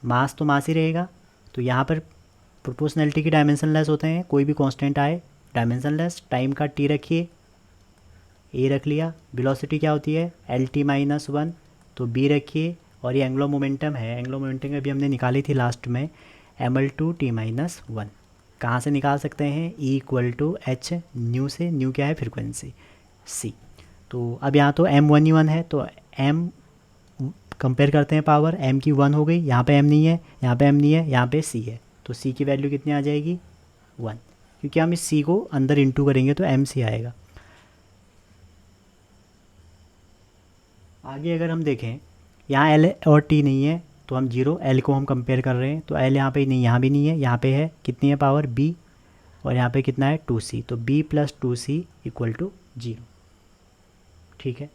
मास तो मास ही रहेगा, तो यहाँ पर प्रोपोर्शनलिटी की डायमेंशन लेस होते हैं, कोई भी कांस्टेंट आए डायमेंशन लेस, टाइम का T रखिए, A रख लिया, वेलोसिटी क्या होती है LT माइनस 1, तो B रखिए, और ये एंगुलर मोमेंटम है, एंगुलर मोमेंटम अभी हमने निकाली थी लास्ट में, ML2T माइनस 1, कहाँ से निकाल सकते हैं, E equal to H nu से, न्यू क्या है फ्रिक्वेंसी C, तो अब यहाँ तो M 1 ही 1 है, तो M कंपेयर करते हैं पावर, M की 1 हो गई, यहाँ पे M नहीं है, यहाँ पे M नहीं है, यहाँ पे C है, तो C की वैल्यू कितनी आ जाएगी 1, क्योंकि हम इस C को अंदर इंटू करेंगे तो MC आएगा। आगे अगर हम देखें, यहाँ L और T नहीं है, तो हम जीरो, एल को हम कंपेयर कर रहे हैं तो एल यहाँ पे नहीं, यहाँ भी नहीं है, यहाँ पे है कितनी है पावर बी, और यहाँ पे कितना है 2c, तो b plus 2c equal to 0, ठीक है।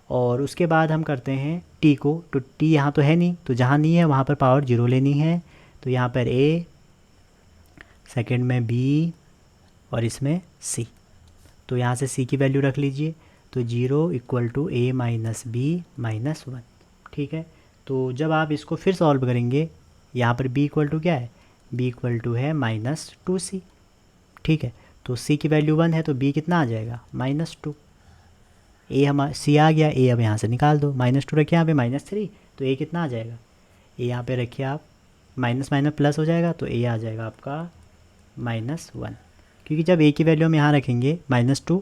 और उसके बाद हम करते हैं t को, तो t यहाँ तो है नहीं, तो जहाँ नहीं है वहाँ पर पावर 0 लेनी है, तो यहाँ पर a, सेकंड में b और इसमें c, तो यहाँ से c की वैल्यू रख लीजिए, तो 0 equal to a minus B minus 1, ठीक है। तो जब आप इसको फिर सॉल्व करेंगे, यहाँ पर b इक्वल टू क्या है, b इक्वल टू है -2c, ठीक है। तो c की वैल्यू 1 है तो b कितना आ जाएगा -2, a हमारा c आ गया, a अब यहाँ से निकाल दो, -2 रखिए यहाँ पे -3, तो a कितना आ जाएगा, a यहाँ पे रखिए आप, माइनस माइनस प्लस हो जाएगा, तो a आ जाएगा आपका -1, क्योंकि जब a की वैल्यू हम यहाँ रखेंगे -2,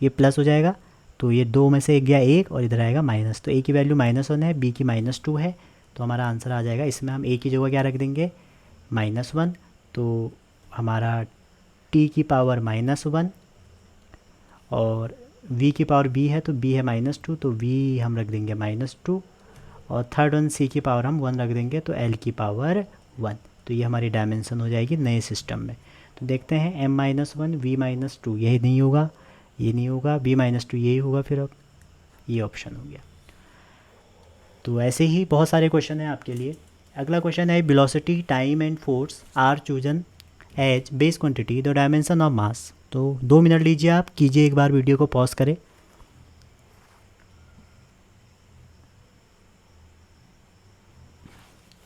ये प्लस हो जाएगा, तो ये 2 में से एक गया 1 और इधर आएगा माइनस, तो a की वैल्यू -1 है, b की -2 है, तो हमारा आंसर आ जाएगा, इसमें हम a की जगह क्या रख देंगे -1, तो हमारा t की पावर -1 और v की पावर b है, तो b है -2, तो v हम रख देंगे -2, और थर्ड वन c की पावर हम 1 रख देंगे, तो l की पावर 1, तो ये हमारी डायमेंशन हो जाएगी नए सिस्टम में। तो देखते हैं m-1 v-2, यही नहीं होगा, ये नहीं होगा, b-2 यही होगा, फिर अब ये ऑप्शन हो गया। तो ऐसे ही बहुत सारे क्वेश्चन हैं आपके लिए। अगला क्वेश्चन है velocity, time and force are chosen as base quantity the dimension of mass. तो 2 मिनट लीजिए, आप कीजिए, एक बार वीडियो को पॉज करें।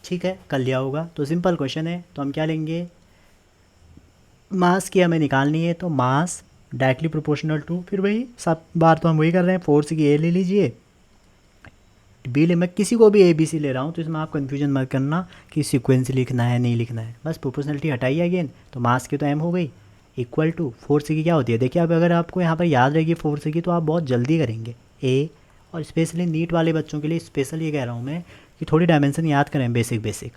ठीक है, कर लिया होगा। तो सिंपल क्वेश्चन है, तो हम क्या लेंगे, मास की हमें निकालनी है, तो मास डायरेक्टली प्रोपोर्शनल टू, फिर वही सब बार तो हम वही कर रहे हैं, फोर्स की ए ले लीजिए, बी ले, मैं किसी को भी ए बी सी ले रहा हूँ, तो इसमें आप कन्फ्यूजन मत करना कि सीक्वेंस लिखना है नहीं लिखना है, बस प्रोपोर्शनलिटी हटाइए अगेन। तो मास की तो एम हो गई, इक्वल टू फोर्स की क्या होती है, देखिए अब अगर आपको यहाँ पर याद रहेगी फोर्स की, तो आप बहुत जल्दी करेंगे ए, और स्पेशली नीट वाले बच्चों के लिए स्पेशल ये कह रहा हूँ मैं कि थोड़ी डायमेंशन याद करें बेसिक,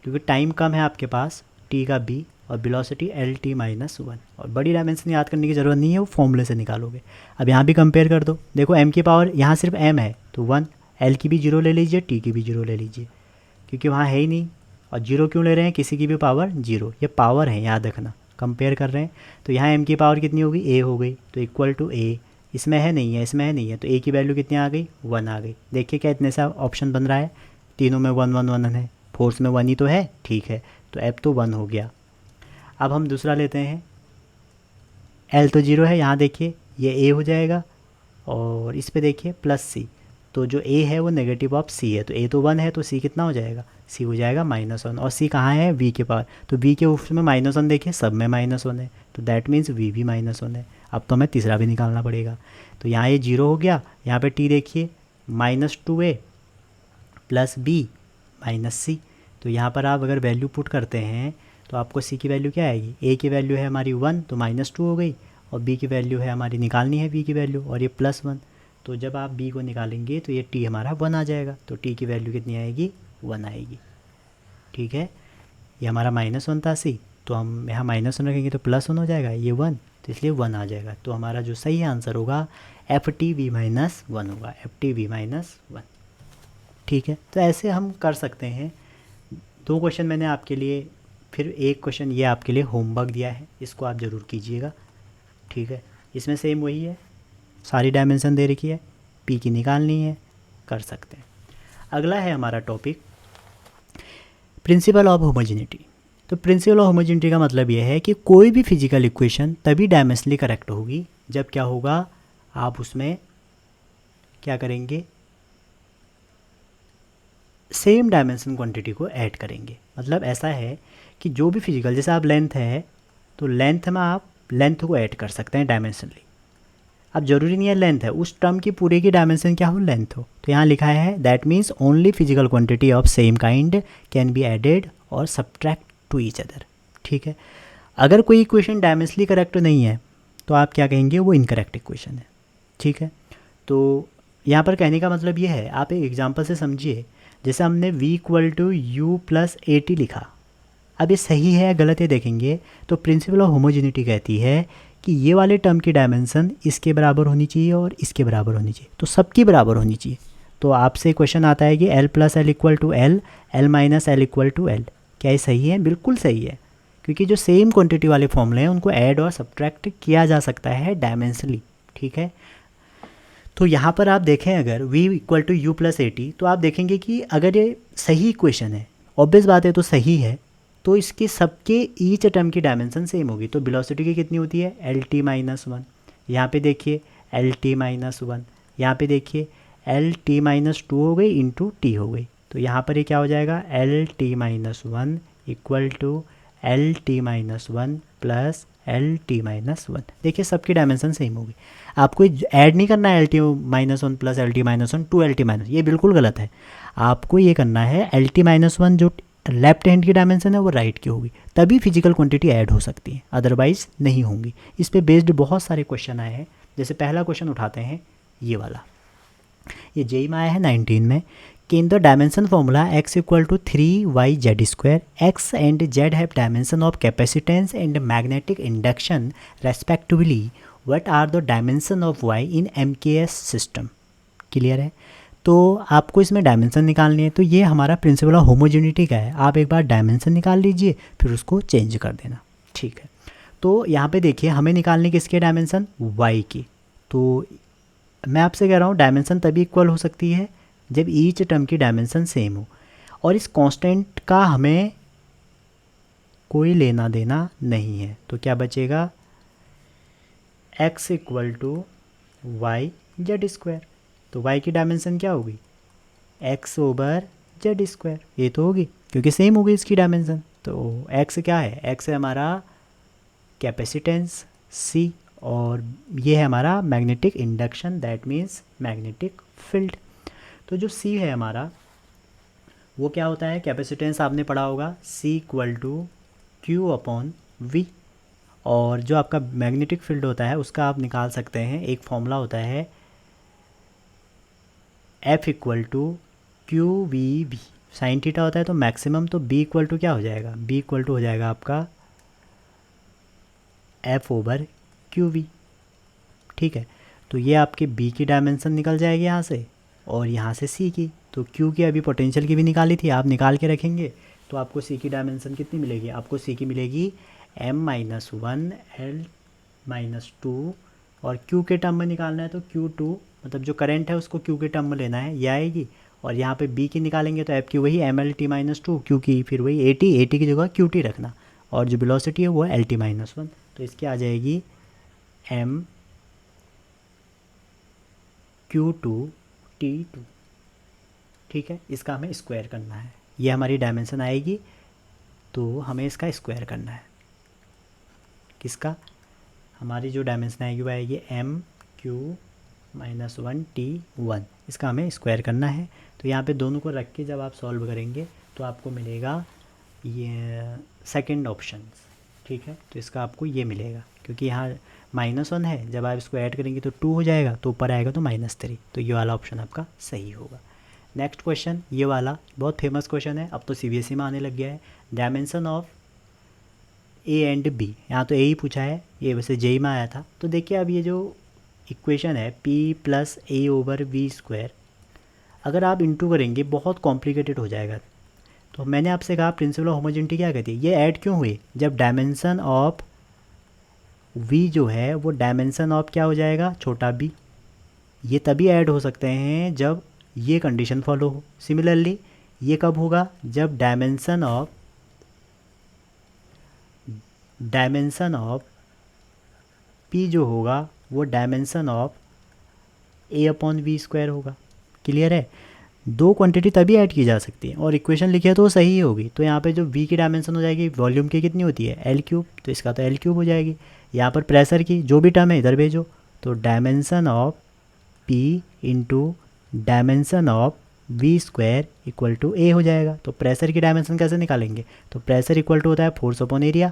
क्योंकि टाइम कम है आपके पास, टी का बी और वेलोसिटी LT-1, और बड़ी डायमेंशन याद करने की ज़रूरत नहीं है, वो फॉर्मूले से निकालोगे। अब यहाँ भी कंपेयर कर दो, देखो m की पावर यहाँ सिर्फ m है तो 1, l की भी 0 ले लीजिए, t की भी 0 ले लीजिए, क्योंकि वहाँ है ही नहीं, और 0 क्यों ले रहे हैं, किसी की भी पावर 0, ये पावर है याद रखना, कंपेयर कर रहे हैं। तो यहाँ m की पावर कितनी होगी, a हो गई, तो इक्वल टू a, इसमें है नहीं है, इसमें है नहीं है, तो a की वैल्यू कितनी आ गई, 1 आ गई। देखिए क्या इतने सा ऑप्शन बन रहा है, तीनों में 1 1 1 है, फोर्स में 1 ही तो है, ठीक है, तो f तो 1 हो गया। अब हम दूसरा लेते हैं, l तो 0 है, यहाँ देखिए ये a हो जाएगा, और इस पे देखिए प्लस c, तो जो a है वो नेगेटिव ऑफ c है, तो a तो 1 है, तो c कितना हो जाएगा, c हो जाएगा -1, और c कहाँ है, v के पावर, तो v के उसमें -1 देखिए, सब में -1 है, तो दैट मीन्स v भी -1 है। अब तो हमें तीसरा भी निकालना पड़ेगा, तो यहाँ ये 0 हो गया, यहाँ पे t देखिए -2a plus b minus c, तो यहाँ पर आप अगर वैल्यू पुट करते हैं तो आपको c की वैल्यू क्या आएगी, a की वैल्यू है हमारी 1, तो -2 हो गई, और b की वैल्यू है हमारी निकालनी है v की वैल्यू, और ये +1, तो जब आप b को निकालेंगे तो ये t हमारा 1 आ जाएगा, तो t की वैल्यू कितनी आएगी, 1 आएगी, ठीक है। ये हमारा -1 था c, तो हम यहाँ -1 रखेंगे तो +1 हो जाएगा, ये 1, तो इसलिए 1 आ जाएगा। तो हमारा जो सही आंसर होगा FTV-1 होगा, FTV-1, ठीक है। तो ऐसे हम कर सकते हैं। 2 क्वेश्चन मैंने आपके लिए, फिर एक क्वेश्चन ये आपके लिए होमवर्क दिया है, इसको आप ज़रूर कीजिएगा, ठीक है। इसमें सेम वही है, सारी डायमेंशन दे रखी है, पी की निकालनी है, कर सकते हैं। अगला है हमारा टॉपिक प्रिंसिपल ऑफ होमोजेनिटी। तो प्रिंसिपल ऑफ होमोजेनिटी का मतलब यह है कि कोई भी फिजिकल इक्वेशन तभी डायमेंशनली करेक्ट होगी जब क्या होगा, आप उसमें क्या करेंगे, सेम डायमेंशन क्वांटिटी को ऐड करेंगे। मतलब ऐसा है कि जो भी फिजिकल, जैसे आप लेंथ है तो लेंथ में आप लेंथ को ऐड कर सकते हैं डायमेंशनली। अब जरूरी नहीं है लेंथ है, उस टर्म की पूरे की डायमेंशन क्या हो, लेंथ हो। तो यहाँ लिखा है that means only physical quantity of same kind can be added और सब्ट्रैक्ट टू ईच अदर, ठीक है। अगर कोई इक्वेशन डायमेंशनली करेक्ट नहीं है तो आप क्या कहेंगे, वो इनकरेक्ट इक्वेशन है, ठीक है। तो यहाँ पर कहने का मतलब ये है, आप एक एग्जाम्पल से समझिए, जैसे हमने v = u + at लिखा, अब ये सही है या गलत है देखेंगे, तो प्रिंसिपल ऑफ होमोजेनिटी कहती है कि ये वाले टर्म की डायमेंशन इसके बराबर होनी चाहिए और इसके बराबर होनी चाहिए, तो सबकी बराबर होनी चाहिए। तो आपसे क्वेश्चन आता है कि L plus L equal to L, L minus L equal to L. क्या ये सही है? बिल्कुल सही है, क्योंकि जो सेम क्वांटिटी वाले फॉर्मूले हैं उनको ऐड और सब्ट्रैक्ट किया जा सकता है डायमेंशनली। ठीक है, तो यहाँ पर आप देखें अगर v equal to u plus a T, तो आप देखेंगे कि अगर ये सही इक्वेशन है, ऑब्वियस बात है तो सही है, तो इसके सबके ईच टर्म की डायमेंशन सेम होगी। तो वेलोसिटी की कितनी होती है? L T minus one. यहाँ पर देखिए एल टी माइनस वन, यहाँ पर देखिए एल टी माइनस टू हो गई इंटू टी हो गई। तो यहाँ पर ये क्या हो जाएगा? L T minus one equal to L T minus one plus L T minus one. देखिए सबकी डायमेंशन सेम होगी। आपको ऐड नहीं करना है L T minus one plus L T minus one two L T minus, ये बिल्कुल गलत है। आपको ये करना है एल टी माइनस वन जो लेफ्ट हैंड की डायमेंशन है वो राइट की होगी, तभी फिजिकल क्वांटिटी ऐड हो सकती है, अदरवाइज नहीं होंगी। इस पे बेस्ड बहुत सारे क्वेश्चन आए हैं। जैसे पहला क्वेश्चन उठाते हैं ये वाला, ये जेई में आया है 19 में। In the dimension formula x equal to 3yz square, x and z have dimension of capacitance and magnetic induction respectively. What are the dimension of y in MKS system? Clear है? तो आपको इसमें dimension निकालनी है। तो ये हमारा principle of homogeneity का है। आप एक बार डायमेंशन निकाल लीजिए, फिर उसको चेंज कर देना। ठीक है, तो यहाँ पे देखिए हमें निकालनी किसकी डायमेंशन? y की। तो मैं आपसे कह रहा हूँ डायमेंशन तभी इक्वल हो सकती है जब ईच टर्म की डायमेंशन सेम हो, और इस कांस्टेंट का हमें कोई लेना देना नहीं है। तो क्या बचेगा? x equal to y z square. तो y की डायमेंशन क्या होगी? x ओवर जेड स्क्वायर, ये तो होगी क्योंकि सेम होगी इसकी डायमेंशन। तो x क्या है? x है हमारा कैपेसिटेंस c, और ये है हमारा magnetic induction, that means magnetic field. तो जो C है हमारा वो क्या होता है? कैपेसिटेंस आपने पढ़ा होगा, C equal to Q upon V. और जो आपका मैग्नेटिक फील्ड होता है उसका आप निकाल सकते हैं, एक फॉर्मूला होता है F equal to Q V V. Sine theta होता है तो मैक्सिमम, तो B इक्वल टू क्या हो जाएगा? B इक्वल टू हो जाएगा आपका F ओवर क्यू वी। ठीक है, तो ये आपके B की डायमेंशन निकल जाएगी यहाँ से, और यहाँ से C की। तो Q की अभी पोटेंशियल की भी निकाली थी, आप निकाल के रखेंगे तो आपको C की डायमेंशन कितनी मिलेगी? आपको C की मिलेगी m minus one L minus two, और Q के टर्म में निकालना है तो Q2, मतलब जो करंट है उसको Q के टर्म में लेना है, ये आएगी। और यहाँ पे B की निकालेंगे तो F की वही M L T minus two, Q की फिर वही ए टी की जगह QT रखना, और जो वेलोसिटी है वो है एल टी माइनस वन। तो इसकी आ जाएगी m Q2 T2। ठीक है, इसका हमें स्क्वायर करना है, ये हमारी डायमेंशन आएगी, तो हमें इसका स्क्वायर करना है। किसका? हमारी जो डायमेंशन आएगी वो आएगी m Q minus one T1, इसका हमें स्क्वायर करना है। तो यहाँ पे दोनों को रख के जब आप सॉल्व करेंगे तो आपको मिलेगा ये सेकंड ऑप्शन। ठीक है, तो इसका आपको ये मिलेगा, क्योंकि यहाँ माइनस वन है, जब आप इसको ऐड करेंगे तो 2 हो जाएगा, तो ऊपर आएगा तो -3। तो ये वाला ऑप्शन आपका सही होगा। नेक्स्ट क्वेश्चन, ये वाला बहुत फेमस क्वेश्चन है, अब तो CBSE में आने लग गया है। Dimension of A and B, यहाँ तो A ही पूछा है, ये वैसे JEE में आया था। तो देखिए अब ये जो इक्वेशन है P plus A over V square, अगर आप इंटू करेंगे बहुत कॉम्प्लिकेटेड हो जाएगा। तो मैंने आपसे कहा प्रिंसिपल ऑफ होमोजेनिटी क्या कहती है? ये ऐड क्यों हुई? जब डायमेंशन ऑफ V जो है वो डायमेंशन ऑफ क्या हो जाएगा? छोटा b। ये तभी ऐड हो सकते हैं जब ये कंडीशन फॉलो हो। सिमिलरली ये कब होगा? जब डायमेंशन ऑफ P जो होगा वो dimension of A upon V square होगा। क्लियर है? दो क्वांटिटी तभी ऐड की जा सकती है, और इक्वेशन लिखी है तो वो सही ही होगी। तो यहाँ पे जो V की डायमेंशन हो जाएगी वॉल्यूम की कितनी होती है? L क्यूब, तो इसका तो L क्यूब हो जाएगी। यहाँ पर प्रेशर की जो भी टर्म है इधर भेजो, तो dimension of P into dimension of V square equal to A हो जाएगा। तो प्रेशर की डायमेंशन कैसे निकालेंगे? तो प्रेशर इक्वल टू होता है force upon area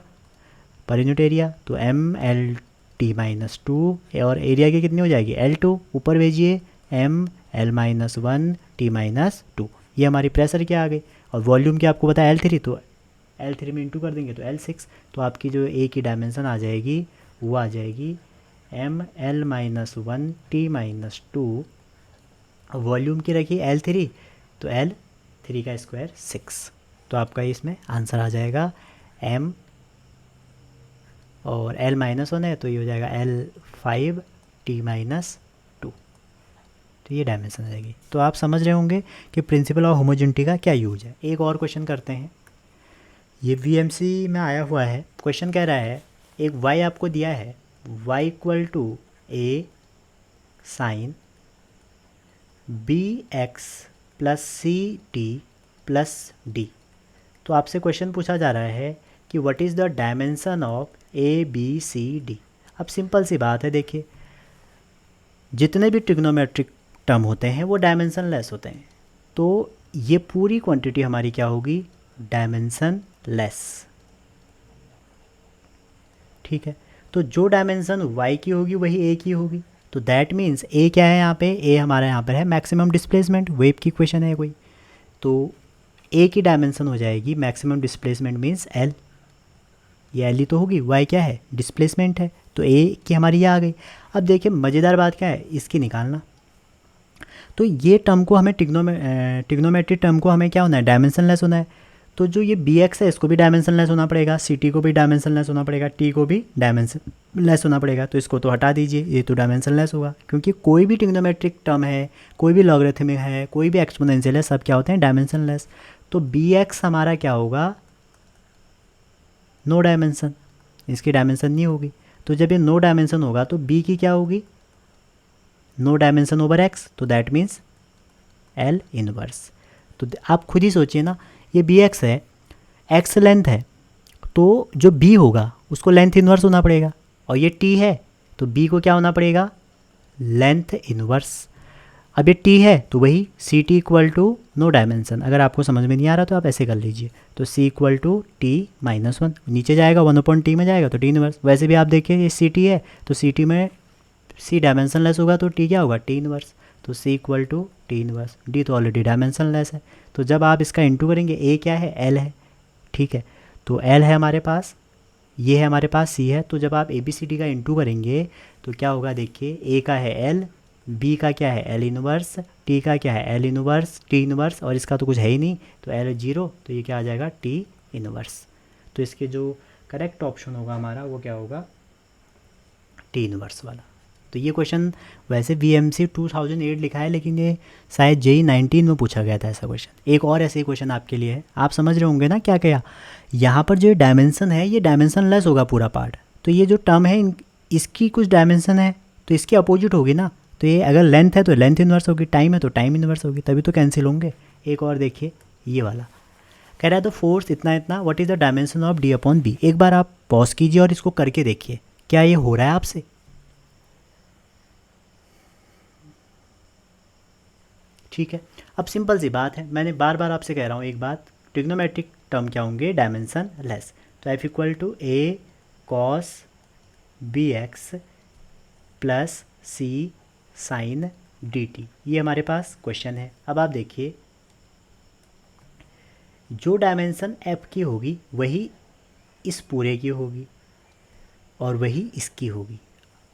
per unit area, तो MLT माइनस टू, और एरिया की कितनी हो जाएगी? L2, ऊपर भेजिए ML minus one T minus two, ये हमारी प्रेशर की आ गई। और वॉल्यूम की आपको पता है L3, तो L3 में इंटू कर देंगे तो L6। तो आपकी जो A की डायमेंशन आ जाएगी वो आ जाएगी ML minus one T minus two volume की रखी L3, तो L3 का स्क्वायर 6। तो आपका इसमें आंसर आ जाएगा M, और L -1 है तो ये हो जाएगा L5T-2। तो ये डायमेंशन आ जाएगी। तो आप समझ रहे होंगे कि प्रिंसिपल ऑफ होमोजेनिटी का क्या यूज है। एक और क्वेश्चन करते हैं, ये VMC में आया हुआ है। क्वेश्चन कह रहा है एक y आपको दिया है, y equal to a sine bx plus c t plus d. तो आपसे क्वेश्चन पूछा जा रहा है कि what is the dimension of a b c d. अब सिंपल सी बात है, देखिए जितने भी ट्रिग्नोमेट्रिक टर्म होते हैं वो डायमेंशन लेस होते हैं। तो ये पूरी क्वांटिटी हमारी क्या होगी, डायमेंशन लेस। ठीक है, तो जो डायमेंशन y की होगी वही a की होगी। तो दैट मीन्स a क्या है यहाँ पे, a हमारा यहाँ पर है मैक्सिमम डिस्प्लेसमेंट, वेव की इक्वेशन है कोई। तो a की डायमेंशन हो जाएगी मैक्सिमम डिस्प्लेसमेंट मीन्स l, ये l ही तो होगी, y क्या है डिस्प्लेसमेंट है, तो a की हमारी ये आ गई। अब देखिए मज़ेदार बात क्या है, इसकी निकालना। तो ये टर्म को हमें टिग्नोमेट्रिक टर्म को हमें क्या होना है, डायमेंशन लेस होना है। तो जो ये bx है इसको भी डायमेंशन लेस होना पड़ेगा, ct को भी डायमेंशन लेस होना पड़ेगा, t को भी डायमेंशन लेस होना पड़ेगा। तो इसको तो हटा दीजिए, ये तो डायमेंशन लेस होगा, क्योंकि कोई भी टिग्नोमेट्रिक टर्म है, कोई भी लॉगरिथमिक है, कोई भी एक्सपोनेंशियल है, सब क्या होते हैं डायमेंशन लेस। तो bx हमारा क्या होगा, नो डायमेंशन, इसकी डायमेंशन नहीं होगी। तो जब ये नो डायमेंशन होगा तो b की क्या होगी, नो डायमेंशन ओवर x, तो दैट मीन्स L इनवर्स। तो आप खुद ही सोचिए ना, ये bx है, x लेंथ है, तो जो b होगा उसको लेंथ इनवर्स होना पड़ेगा, और ये t है तो b को क्या होना पड़ेगा, लेंथ इनवर्स। अब ये t है तो वही c t equal to no dimension. अगर आपको समझ में नहीं आ रहा तो आप ऐसे कर लीजिए, तो c इक्वल टू t-1, नीचे जाएगा 1/t में जाएगा तो t इनवर्स। वैसे भी आप देखिए ये सी टी है तो सी टी में c डायमेंशन लेस होगा तो t क्या होगा, t इनवर्स। तो c equal to t inverse, d तो ऑलरेडी डायमेंशन लेस है। तो जब आप इसका इंटू करेंगे, a क्या है, l है, ठीक है, तो l है हमारे पास, ये है हमारे पास c है। तो जब आप ए बी सी डी का इंटू करेंगे तो क्या होगा, देखिए a का है l, b का क्या है l इनवर्स, t का क्या है l इनवर्स, t इनवर्स, और इसका तो कुछ है ही नहीं तो l 0, तो ये क्या आ जाएगा t इनवर्स। तो इसके जो करेक्ट ऑप्शन होगा हमारा वो क्या होगा, t इनवर्स वाला। तो ये क्वेश्चन वैसे VMC 2008 लिखा है, लेकिन ये शायद JEE 19 में पूछा गया था ऐसा क्वेश्चन। एक और ऐसे ही क्वेश्चन आपके लिए है, आप समझ रहे होंगे ना क्या क्या। यहाँ पर जो डायमेंशन है ये डायमेंशन लेस होगा पूरा पार्ट। तो ये जो टर्म है इसकी कुछ डायमेंशन है तो इसकी अपोजिट होगी ना। तो ये अगर लेंथ है तो लेंथ इन्वर्स होगी, टाइम है तो टाइम इन्वर्स होगी, तभी तो कैंसिल होंगे। एक और देखिए ये वाला कह रहा है तो फोर्स इतना इतना, what is the dimension of d/b। एक बार आप पॉज कीजिए और इसको करके देखिए क्या ये हो रहा है आपसे। ठीक है, अब सिंपल सी बात है, मैंने बार बार आपसे कह रहा हूँ एक बात, ट्रिग्नोमेट्रिक टर्म क्या होंगे, डायमेंशन लेस। तो f equal to a cos bx plus c sine dt, ये हमारे पास क्वेश्चन है। अब आप देखिए जो डायमेंशन f की होगी वही इस पूरे की होगी और वही इसकी होगी।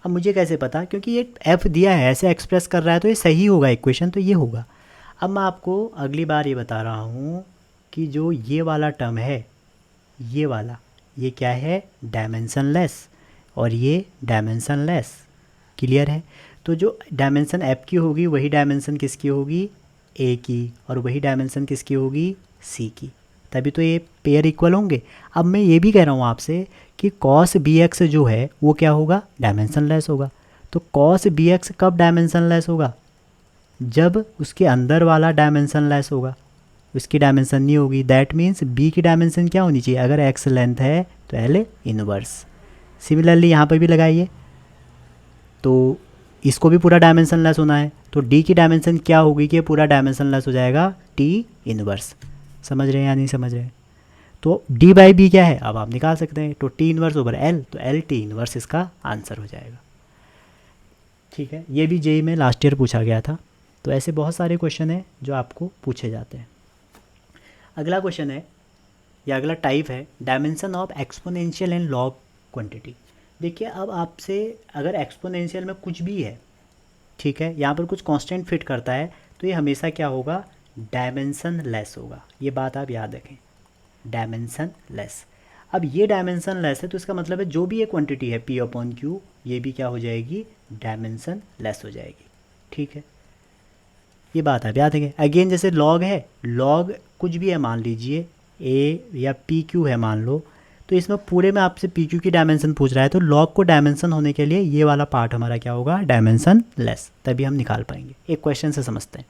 अब मुझे कैसे पता, क्योंकि ये f दिया है, ऐसे एक्सप्रेस कर रहा है तो ये सही होगा इक्वेशन, तो ये होगा। अब मैं आपको अगली बार ये बता रहा हूँ कि जो ये वाला टर्म है, ये वाला, ये क्या है, डायमेंशन लेस, और ये डायमेंशन लेस। क्लियर है। तो जो डायमेंशन f की होगी वही डायमेंशन किसकी होगी, a की, और वही डायमेंशन किसकी होगी, c की, तभी तो ये पेयर इक्वल होंगे। अब मैं ये भी कह रहा हूँ आपसे कि cos bx जो है वो क्या होगा, डायमेंशन लेस होगा। तो cos bx कब डायमेंशन लेस होगा, जब उसके अंदर वाला डायमेंशन लेस होगा, उसकी डायमेंशन नहीं होगी। दैट मीन्स b की डायमेंशन क्या होनी चाहिए, अगर x लेंथ है तो l इनवर्स। सिमिलरली यहाँ पर भी लगाइए, तो इसको भी पूरा डायमेंशन लेस होना है, तो d की डायमेंशन क्या होगी कि पूरा डायमेंशन लेस हो जाएगा, t इनवर्स। समझ रहे हैं या नहीं समझ रहे हैं। तो d बाई बी क्या है, अब आप निकाल सकते हैं, तो t इनवर्स ओवर l, तो l t इनवर्स इसका आंसर हो जाएगा। ठीक है, ये भी जेई में लास्ट ईयर पूछा गया था। तो ऐसे बहुत सारे क्वेश्चन हैं जो आपको पूछे जाते हैं। अगला क्वेश्चन है या अगला टाइप है dimension of exponential and log quantity. देखिए अब आपसे अगर एक्सपोनेंशियल में कुछ भी है, ठीक है, यहाँ पर कुछ कांस्टेंट फिट करता है, तो ये हमेशा क्या होगा, डायमेंशन लेस होगा। ये बात आप याद रखें, डायमेंशन लेस। अब ये डायमेंशन लेस है तो इसका मतलब है जो भी ये क्वांटिटी है P अपॉन Q, ये भी क्या हो जाएगी, डायमेंशन लेस हो जाएगी। ठीक है, ये बात आप याद रखें। अगेन जैसे लॉग है, लॉग कुछ भी है, मान लीजिए A या PQ है मान लो, तो इसमें पूरे में आपसे PQ की डायमेंशन पूछ रहा है, तो लॉग को डायमेंशन होने के लिए ये वाला पार्ट हमारा क्या होगा, डायमेंशन लेस, तभी हम निकाल पाएंगे। एक क्वेश्चन से समझते हैं।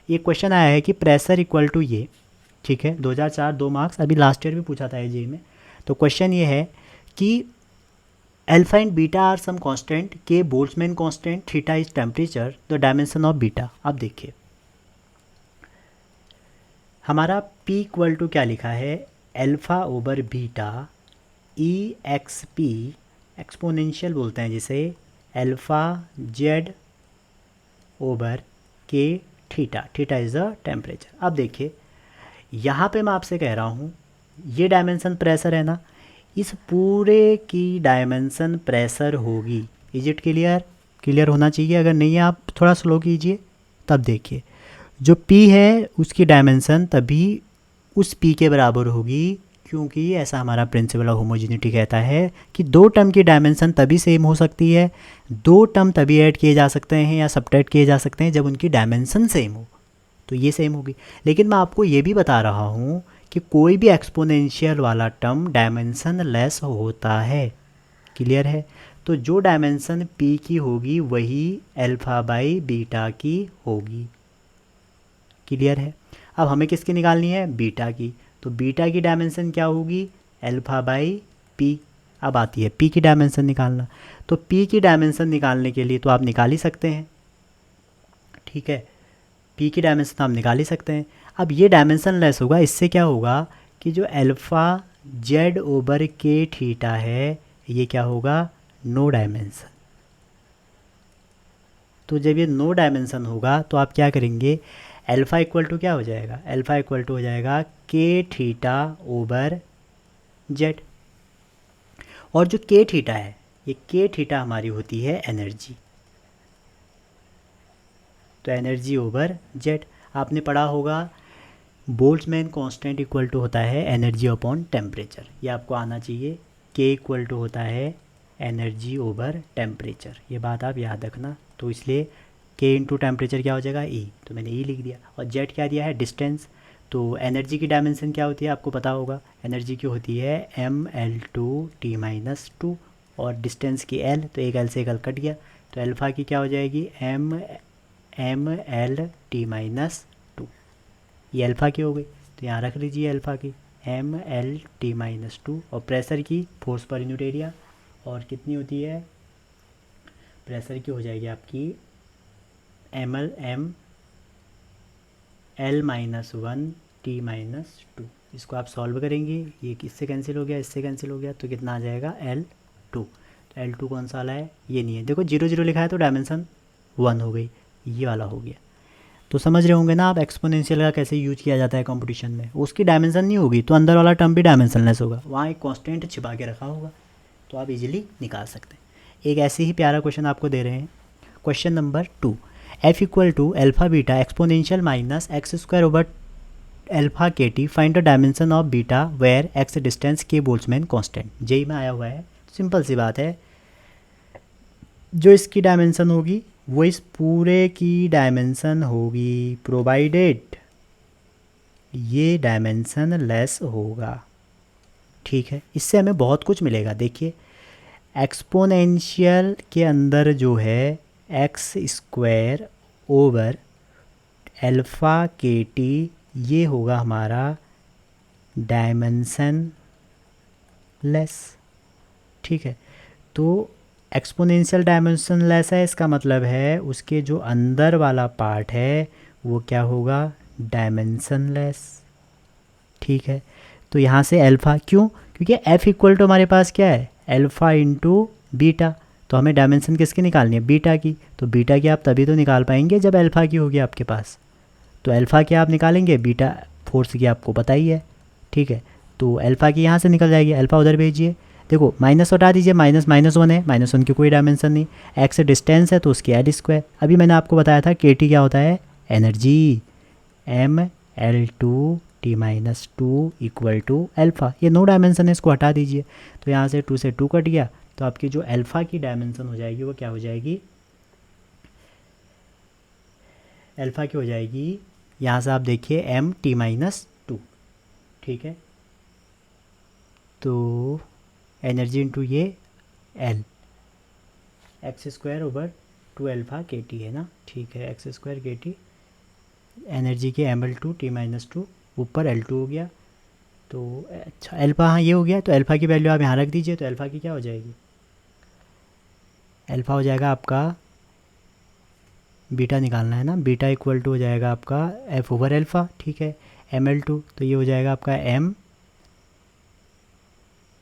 ये क्वेश्चन आया है कि प्रेशर इक्वल टू ये, ठीक है, 2004 2 मार्क्स, अभी लास्ट ईयर भी पूछा था एजे में। तो क्वेश्चन ये है कि alpha and beta are some constant, K Boltzmann constant, theta is temperature, the dimension of beta. अब देखिए हमारा P इक्वल टू क्या लिखा है, alpha over beta E X P, exponential बोलते हैं जिसे, alpha Z over K theta, theta is the temperature. अब देखिए यहाँ पे मैं आपसे कह रहा हूँ ये डायमेंशन प्रेशर है ना, इस पूरे की डायमेंशन प्रेशर होगी। इज इट क्लियर, क्लियर होना चाहिए। अगर नहीं है आप थोड़ा स्लो कीजिए, तब देखिए जो P है उसकी डायमेंशन तभी उस P के बराबर होगी, क्योंकि ऐसा हमारा प्रिंसिपल ऑफ होमोजेनिटी कहता है कि दो टर्म की डायमेंशन तभी सेम हो सकती है, दो टर्म तभी ऐड किए जा सकते हैं या सब्ट्रैक्ट किए जा सकते हैं जब उनकी डायमेंशन सेम हो, तो ये सेम होगी। लेकिन मैं आपको ये भी बता रहा हूँ कि कोई भी एक्सपोनेंशियल वाला टर्म डायमेंशन लेस होता है। क्लियर है, तो जो डायमेंशन P की होगी वही अल्फ़ा बाई बीटा की होगी। क्लियर है। अब हमें किसकी निकालनी है, बीटा की, तो बीटा की डायमेंशन क्या होगी, अल्फ़ा बाई पी। अब आती है P की डायमेंशन निकालना, तो P की डायमेंशन निकालने के लिए तो आप निकाल ही सकते हैं, ठीक है, P की डायमेंशन आप निकाल ही सकते हैं। अब ये डायमेंशन लेस होगा, इससे क्या होगा कि जो alpha Z over K theta है ये क्या होगा, नो डायमेंशन। तो जब ये नो डायमेंशन होगा तो आप क्या करेंगे, अल्फ़ा इक्वल टू क्या हो जाएगा, अल्फ़ा इक्वल टू हो जाएगा के थीटा ओवर जेड। और जो के थीटा है, ये के थीटा हमारी होती है एनर्जी, तो एनर्जी ओवर जेड। आपने पढ़ा होगा बोल्ट्जमैन कांस्टेंट इक्वल टू होता है एनर्जी अपॉन टेम्परेचर, ये आपको आना चाहिए। के इक्वल टू होता है एनर्जी ओवर टेम्परेचर, ये बात आप याद रखना। तो इसलिए के इंटू टेम्परेचर क्या हो जाएगा, ई, तो मैंने ई लिख दिया। और जेड क्या दिया है, डिस्टेंस। तो एनर्जी की डायमेंशन क्या होती है आपको पता होगा, एनर्जी की होती है mL2T-2 और डिस्टेंस की L, तो एक L से एक L कट गया, तो अल्फ़ा की क्या हो जाएगी mL_T-2, ये अल्फ़ा की हो गई, तो यहाँ रख लीजिए अल्फ़ा की mL_T-2। और प्रेशर की फोर्स पर यूनिट एरिया, और कितनी होती है प्रेशर की, हो जाएगी आपकी mL-1T-2। इसको आप सॉल्व करेंगे, ये किससे कैंसिल हो गया, इससे कैंसिल हो गया, तो कितना आ जाएगा L2। तो L2 कौन सा वाला है, ये नहीं है, देखो 0 0 लिखा है तो डायमेंशन 1 हो गई, ये वाला हो गया। तो समझ रहे होंगे ना आप एक्सपोनेंशियल का कैसे यूज किया जाता है कंपटीशन में। उसकी डायमेंशन नहीं होगी तो अंदर वाला टर्म भी डायमेंशनलेस होगा, वहाँ एक कांस्टेंट छिपा के रखा होगा, तो आप इजीली निकाल सकते हैं। एक ऐसे ही प्यारा क्वेश्चन आपको दे रहे हैं, question number 2, F equal to alpha beta exponential minus X square over alpha K T, find the dimension of beta where X distance K Boltzmann constant. JEE में आया हुआ है, सिंपल सी बात है, जो इसकी डायमेंशन होगी वो इस पूरे की डायमेंशन होगी, प्रोवाइडेड ये डायमेंशन लेस होगा। ठीक है, इससे हमें बहुत कुछ मिलेगा। देखिए एक्सपोनेंशियल के अंदर जो है x square over alpha K T, ये होगा हमारा डायमेंशन लेस। ठीक है, तो एक्सपोनेंशियल डायमेंशन लेस है, इसका मतलब है उसके जो अंदर वाला पार्ट है वो क्या होगा, डायमेंशन लेस। ठीक है, तो यहाँ से अल्फ़ा, क्यों, क्योंकि एफ इक्वल टू हमारे पास क्या है, अल्फ़ा इंटू बीटा, तो हमें डायमेंशन किसकी निकालनी है, बीटा की। तो बीटा की आप तभी तो निकाल पाएंगे जब अल्फ़ा की होगी आपके पास, तो अल्फ़ा की आप निकालेंगे, बीटा फोर्स की आपको पता ही है। ठीक है, तो अल्फ़ा की यहाँ से निकल जाएगी, अल्फ़ा उधर भेजिए, देखो माइनस हटा दीजिए, माइनस माइनस 1 है, माइनस 1 की कोई डायमेंशन नहीं, एक्स डिस्टेंस है तो उसकी एल स्क्वायर। अभी मैंने आपको बताया था के टी क्या होता है, energy mL2T-2 equal to alpha. ये नो डायमेंशन है, इसको हटा दीजिए, तो यहाँ से 2 से 2 कट गया, तो आपकी जो अल्फ़ा की डायमेंशन हो जाएगी वो क्या हो जाएगी, अल्फ़ा की हो जाएगी, यहाँ से आप देखिए M-2, ठीक है। तो एनर्जी इंटू ये L, x²/2 है ना, ठीक है, x² एनर्जी के mL2T-2 ऊपर L2 हो गया। तो अच्छा अल्फ़ा, हाँ ये हो गया, तो अल्फ़ा की वैल्यू आप यहाँ रख दीजिए, तो अल्फ़ा की क्या हो जाएगी, अल्फ़ा हो जाएगा आपका, बीटा निकालना है ना, बीटा इक्वल टू हो जाएगा आपका F/अल्फ़ा, ठीक है, mL2, तो ये हो जाएगा आपका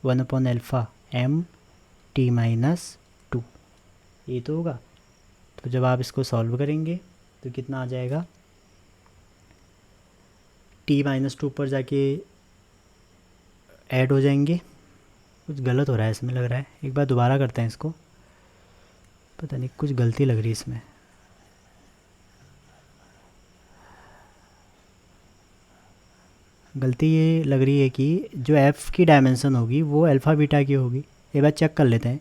M1/अल्फ़ा M-2, ये तो होगा। तो जब आप इसको सॉल्व करेंगे तो कितना आ जाएगा, T-2 ऊपर जाके ऐड हो जाएंगे, कुछ गलत हो रहा है इसमें लग रहा है, एक बार दोबारा करते हैं इसको, पता नहीं कुछ गलती लग रही है इसमें। गलती ये लग रही है कि जो f की डायमेंशन होगी वो अल्फ़ा बीटा की होगी। एक बार चेक कर लेते हैं,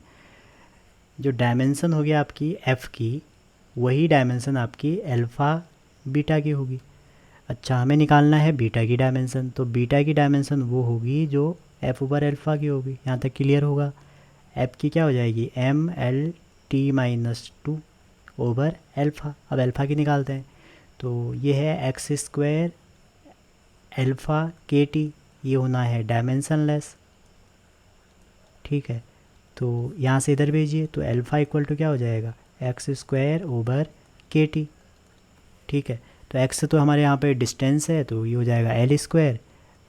जो डायमेंशन होगी आपकी f की, वही डायमेंशन आपकी अल्फ़ा बीटा की होगी। अच्छा, हमें निकालना है बीटा की डायमेंशन, तो बीटा की डायमेंशन वो होगी जो F/अल्फ़ा की होगी। यहाँ तक क्लियर होगा। f की क्या हो जाएगी, mL2 ओवर अल्फ़ा। अब अल्फ़ा की निकालते हैं, तो ये है x² अल्फ़ा KT, ये होना है डायमेंशनलेस, ठीक है। तो यहाँ से इधर भेजिए, तो अल्फ़ा इक्वल टू क्या हो जाएगा, x² ओवर KT, ठीक है। तो x तो हमारे यहाँ पे डिस्टेंस है, तो ये हो जाएगा L²,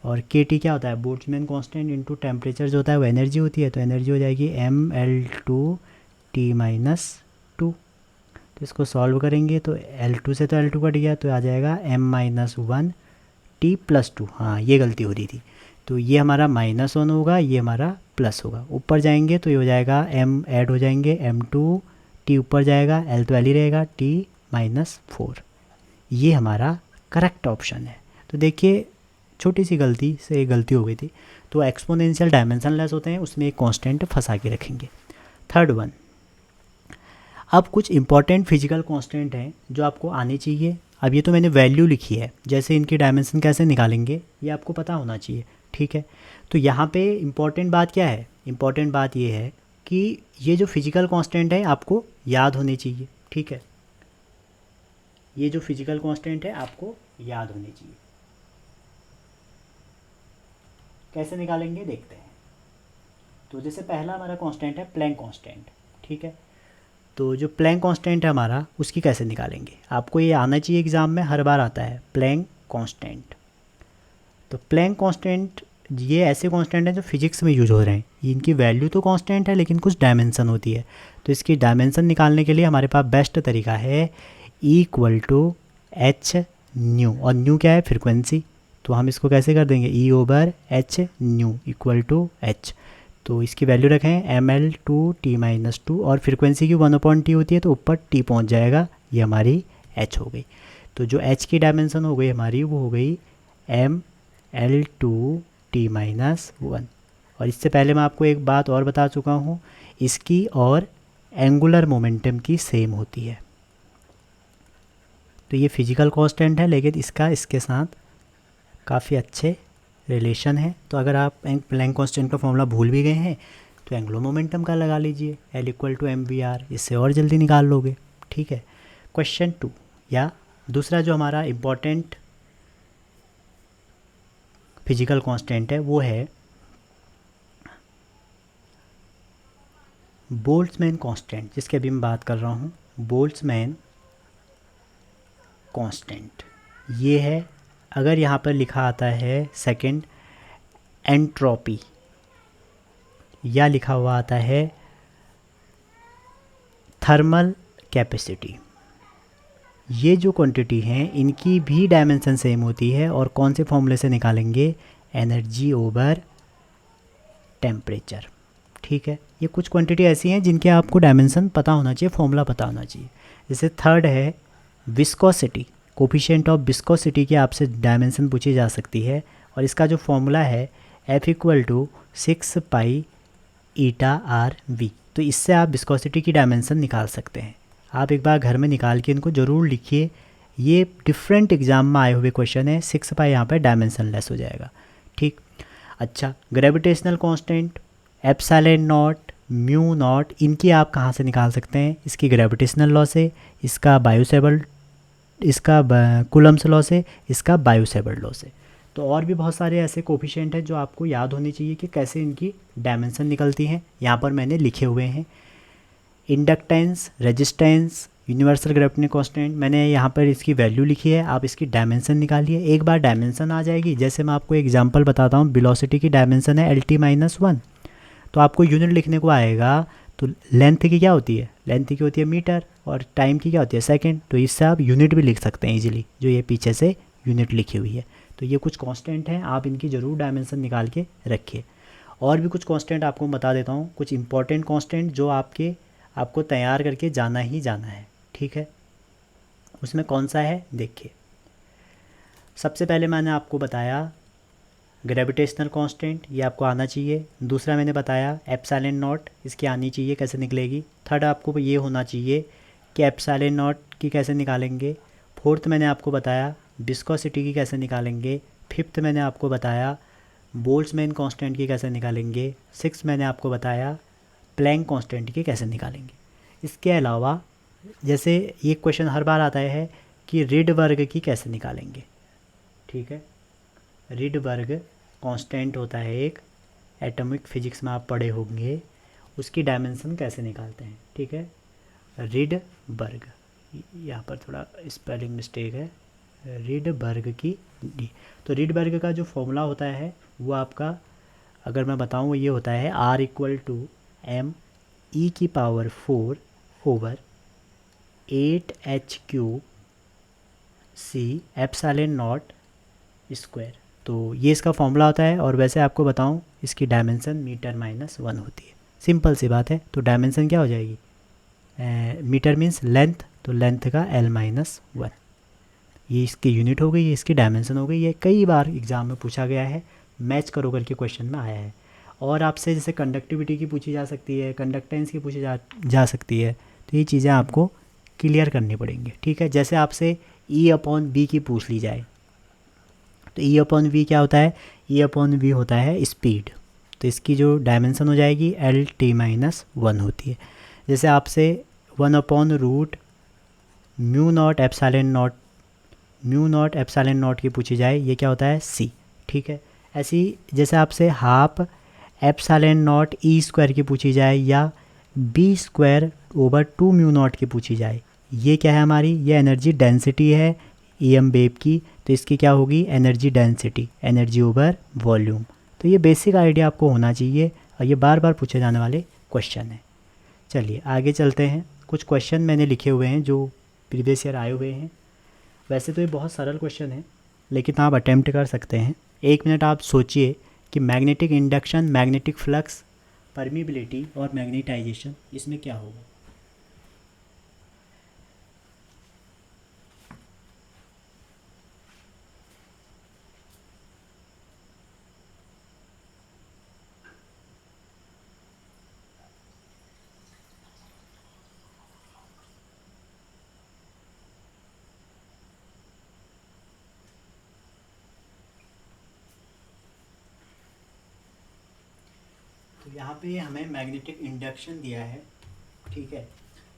और KT क्या होता है, बोल्ट्जमैन कांस्टेंट इनटू टेम्परेचर जो होता है वो एनर्जी होती है, तो एनर्जी हो जाएगी mL2T-2। तो इसको सॉल्व करेंगे तो L2 से तो L2 कट गया, तो आ जाएगा M-1T+2। हाँ ये गलती हो रही थी, तो ये हमारा -1 होगा, ये हमारा प्लस होगा। ऊपर जाएंगे तो ये हो जाएगा M ऐड हो जाएंगे, M2 T ऊपर जाएगा, L तो L ही रहेगा, T-4। ये हमारा करेक्ट ऑप्शन है। तो देखिए छोटी सी गलती से एक गलती हो गई थी। तो एक्सपोनेंशियल डायमेंशनलेस होते हैं, उसमें एक कांस्टेंट फंसा के रखेंगे। थर्ड वन, अब कुछ इंपॉर्टेंट फिजिकल कांस्टेंट हैं जो आपको आने चाहिए। अब ये तो मैंने वैल्यू लिखी है, जैसे इनकी डायमेंशन कैसे निकालेंगे ये आपको पता होना चाहिए, ठीक है। तो यहाँ पे इम्पॉर्टेंट बात क्या है, इम्पॉर्टेंट बात ये है कि ये जो फिजिकल कांस्टेंट है आपको याद होने चाहिए, ठीक है। ये जो फिजिकल कांस्टेंट है आपको याद होने चाहिए। कैसे निकालेंगे देखते हैं। तो जैसे पहला हमारा कांस्टेंट है प्लैंक कांस्टेंट, ठीक है। तो जो प्लैंक कांस्टेंट है हमारा, उसकी कैसे निकालेंगे, आपको ये आना चाहिए एग्ज़ाम में, हर बार आता है प्लैंक कांस्टेंट। तो प्लैंक कांस्टेंट ये ऐसे कांस्टेंट हैं जो फिजिक्स में यूज हो रहे हैं, इनकी वैल्यू तो कांस्टेंट है लेकिन कुछ डायमेंशन होती है। तो इसकी डायमेंशन निकालने के लिए हमारे पास बेस्ट तरीका है E=h न्यू, और न्यू क्या है, फ्रिक्वेंसी। तो हम इसको कैसे कर देंगे, E/h new equal to h। तो इसकी वैल्यू रखें mL2T-2, और फ्रिक्वेंसी की 1/T होती है, तो ऊपर T पहुंच जाएगा, ये हमारी h हो गई। तो जो h की डायमेंशन हो गई हमारी, वो हो गई mL2T-1। और इससे पहले मैं आपको एक बात और बता चुका हूँ, इसकी और एंगुलर मोमेंटम की सेम होती है। तो ये फिजिकल कांस्टेंट है, लेकिन इसका इसके साथ काफ़ी अच्छे रिलेशन है। तो अगर आप प्लैंक कांस्टेंट का फॉर्मूला भूल भी गए हैं तो एंगुलर मोमेंटम का लगा लीजिए, L=mvr, इससे और जल्दी निकाल लोगे, ठीक है। क्वेश्चन 2, या दूसरा जो हमारा इम्पॉर्टेंट फिजिकल कांस्टेंट है वो है बोल्ट्जमैन कांस्टेंट, जिसके अभी मैं बात कर रहा हूँ, बोल्ट्जमैन कांस्टेंट। ये है, अगर यहाँ पर लिखा आता है सेकंड एंट्रोपी, या लिखा हुआ आता है थर्मल कैपेसिटी, ये जो क्वांटिटी हैं इनकी भी डायमेंशन सेम होती है। और कौन से फॉर्मूले से निकालेंगे, एनर्जी ओवर टेम्परेचर, ठीक है। ये कुछ क्वांटिटी ऐसी हैं जिनके आपको डायमेंशन पता होना चाहिए, फॉर्मूला पता होना चाहिए। जैसे थर्ड है विस्कोसिटी, कोफिशिएंट ऑफ विस्कोसिटी की आपसे डायमेंशन पूछी जा सकती है, और इसका जो फॉर्मूला है F = 6 pi eta r v. तो इससे आप विस्कोसिटी की डायमेंशन निकाल सकते हैं। आप एक बार घर में निकाल के इनको ज़रूर लिखिए, ये डिफरेंट एग्जाम में आए हुए क्वेश्चन है। 6 पाई यहाँ पर डायमेंशन लेस हो जाएगा, ठीक। अच्छा, gravitational constant epsilon naught, mu not, इनकी आप कहाँ से निकाल सकते हैं? इसकी ग्रेविटेशनल लॉ से, इसका कूलम्ब्स लॉ से, इसका बायोसेवर्ट लॉ से। तो और भी बहुत सारे ऐसे कोफिशिएंट हैं जो आपको याद होने चाहिए कि कैसे इनकी डायमेंशन निकलती हैं। यहाँ पर मैंने लिखे हुए हैं। Inductance, resistance, universal gravitational constant, मैंने यहाँ पर इसकी वैल्यू लिखी है, आप इसकी डायमेंशन निकालिए। एक बार डायमेंशन आ जाएगी, जैसे मैं आपको एग्जांपल बताता हूँ, वेलोसिटी की डायमेंशन है LT-1, तो आपको यूनिट लिखने को आएगा। तो लेंथ की क्या होती है? लेंथ की होती है मीटर, और टाइम की क्या होती है? सेकंड। तो इससे आप यूनिट भी लिख सकते हैं इजीली, जो ये पीछे से यूनिट लिखी हुई है। तो ये कुछ कांस्टेंट हैं, आप इनकी ज़रूर डायमेंशन निकाल के रखिए। और भी कुछ कांस्टेंट आपको बता देता हूँ, कुछ इंपॉर्टेंट कांस्टेंट जो आपको तैयार करके जाना ही जाना है, ठीक है। उसमें कौन सा है देखिए। सबसे पहले मैंने आपको बताया ग्रेविटेशनल कांस्टेंट, ये आपको आना चाहिए। दूसरा मैंने बताया एप्सिलॉन नॉट, इसकी आनी चाहिए, कैसे निकलेगी। थर्ड आपको ये होना चाहिए कि एप्सिलॉन नॉट की कैसे निकालेंगे। फोर्थ मैंने आपको बताया विस्कोसिटी की कैसे निकालेंगे। फिफ्थ मैंने आपको बताया बोल्ट्जमैन कांस्टेंट की कैसे निकालेंगे। सिक्स मैंने आपको बताया प्लैंक कांस्टेंट की कैसे निकालेंगे। इसके अलावा जैसे ये क्वेश्चन हर बार आता है कि रिडबर्ग की कैसे निकालेंगे, ठीक है। रिडबर्ग कांस्टेंट होता है एक, एटॉमिक फिजिक्स में आप पढ़े होंगे, उसकी डायमेंशन कैसे निकालते हैं, ठीक है। रिडबर्ग, यहाँ पर थोड़ा स्पेलिंग मिस्टेक है, रिडबर्ग की डी। तो रिडबर्ग का जो फॉर्मूला होता है वो आपका, अगर मैं बताऊँ, वो ये होता है R=4/8H³ तो ये इसका फॉर्मूला होता है। और वैसे आपको बताऊं, इसकी डायमेंशन मीटर-1 होती है। सिंपल सी बात है। तो डायमेंशन क्या हो जाएगी? मीटर मीन्स लेंथ, तो लेंथ का L-1, ये इसकी यूनिट हो गई, ये इसकी डायमेंशन हो गई। ये कई बार एग्ज़ाम में पूछा गया है, मैच करो करके क्वेश्चन में आया है। और आपसे जैसे कंडक्टिविटी की पूछी जा सकती है, कंडक्टेंस की पूछी जा सकती है। तो ये चीज़ें आपको क्लियर करनी पड़ेंगी, ठीक है। जैसे आपसे E/V की पूछ ली जाए, तो E/V क्या होता है? E/V होता है स्पीड, तो इसकी जो डायमेंशन हो जाएगी LT-1 होती है। जैसे आपसे 1/√μ0 की पूछी जाए, ये क्या होता है? C, ठीक है। ऐसी जैसे आपसे ½ की पूछी जाए, या B²/2μ0 की पूछी जाए, ये क्या है हमारी? ये एनर्जी डेंसिटी है EM वेव की। तो इसकी क्या होगी? Energy density, energy over volume. तो ये बेसिक आइडिया आपको होना चाहिए, और ये बार बार पूछे जाने वाले क्वेश्चन हैं। चलिए आगे चलते हैं। कुछ क्वेश्चन मैंने लिखे हुए हैं जो प्रीवियस ईयर आए हुए हैं। वैसे तो ये बहुत सरल क्वेश्चन है, लेकिन आप अटैम्प्ट कर सकते हैं। 1 मिनट आप सोचिए कि magnetic induction, magnetic flux, permeability और मैग्नेटाइजेशन, इसमें क्या होगा? तो यहाँ पे हमें मैग्नेटिक इंडक्शन दिया है, ठीक है,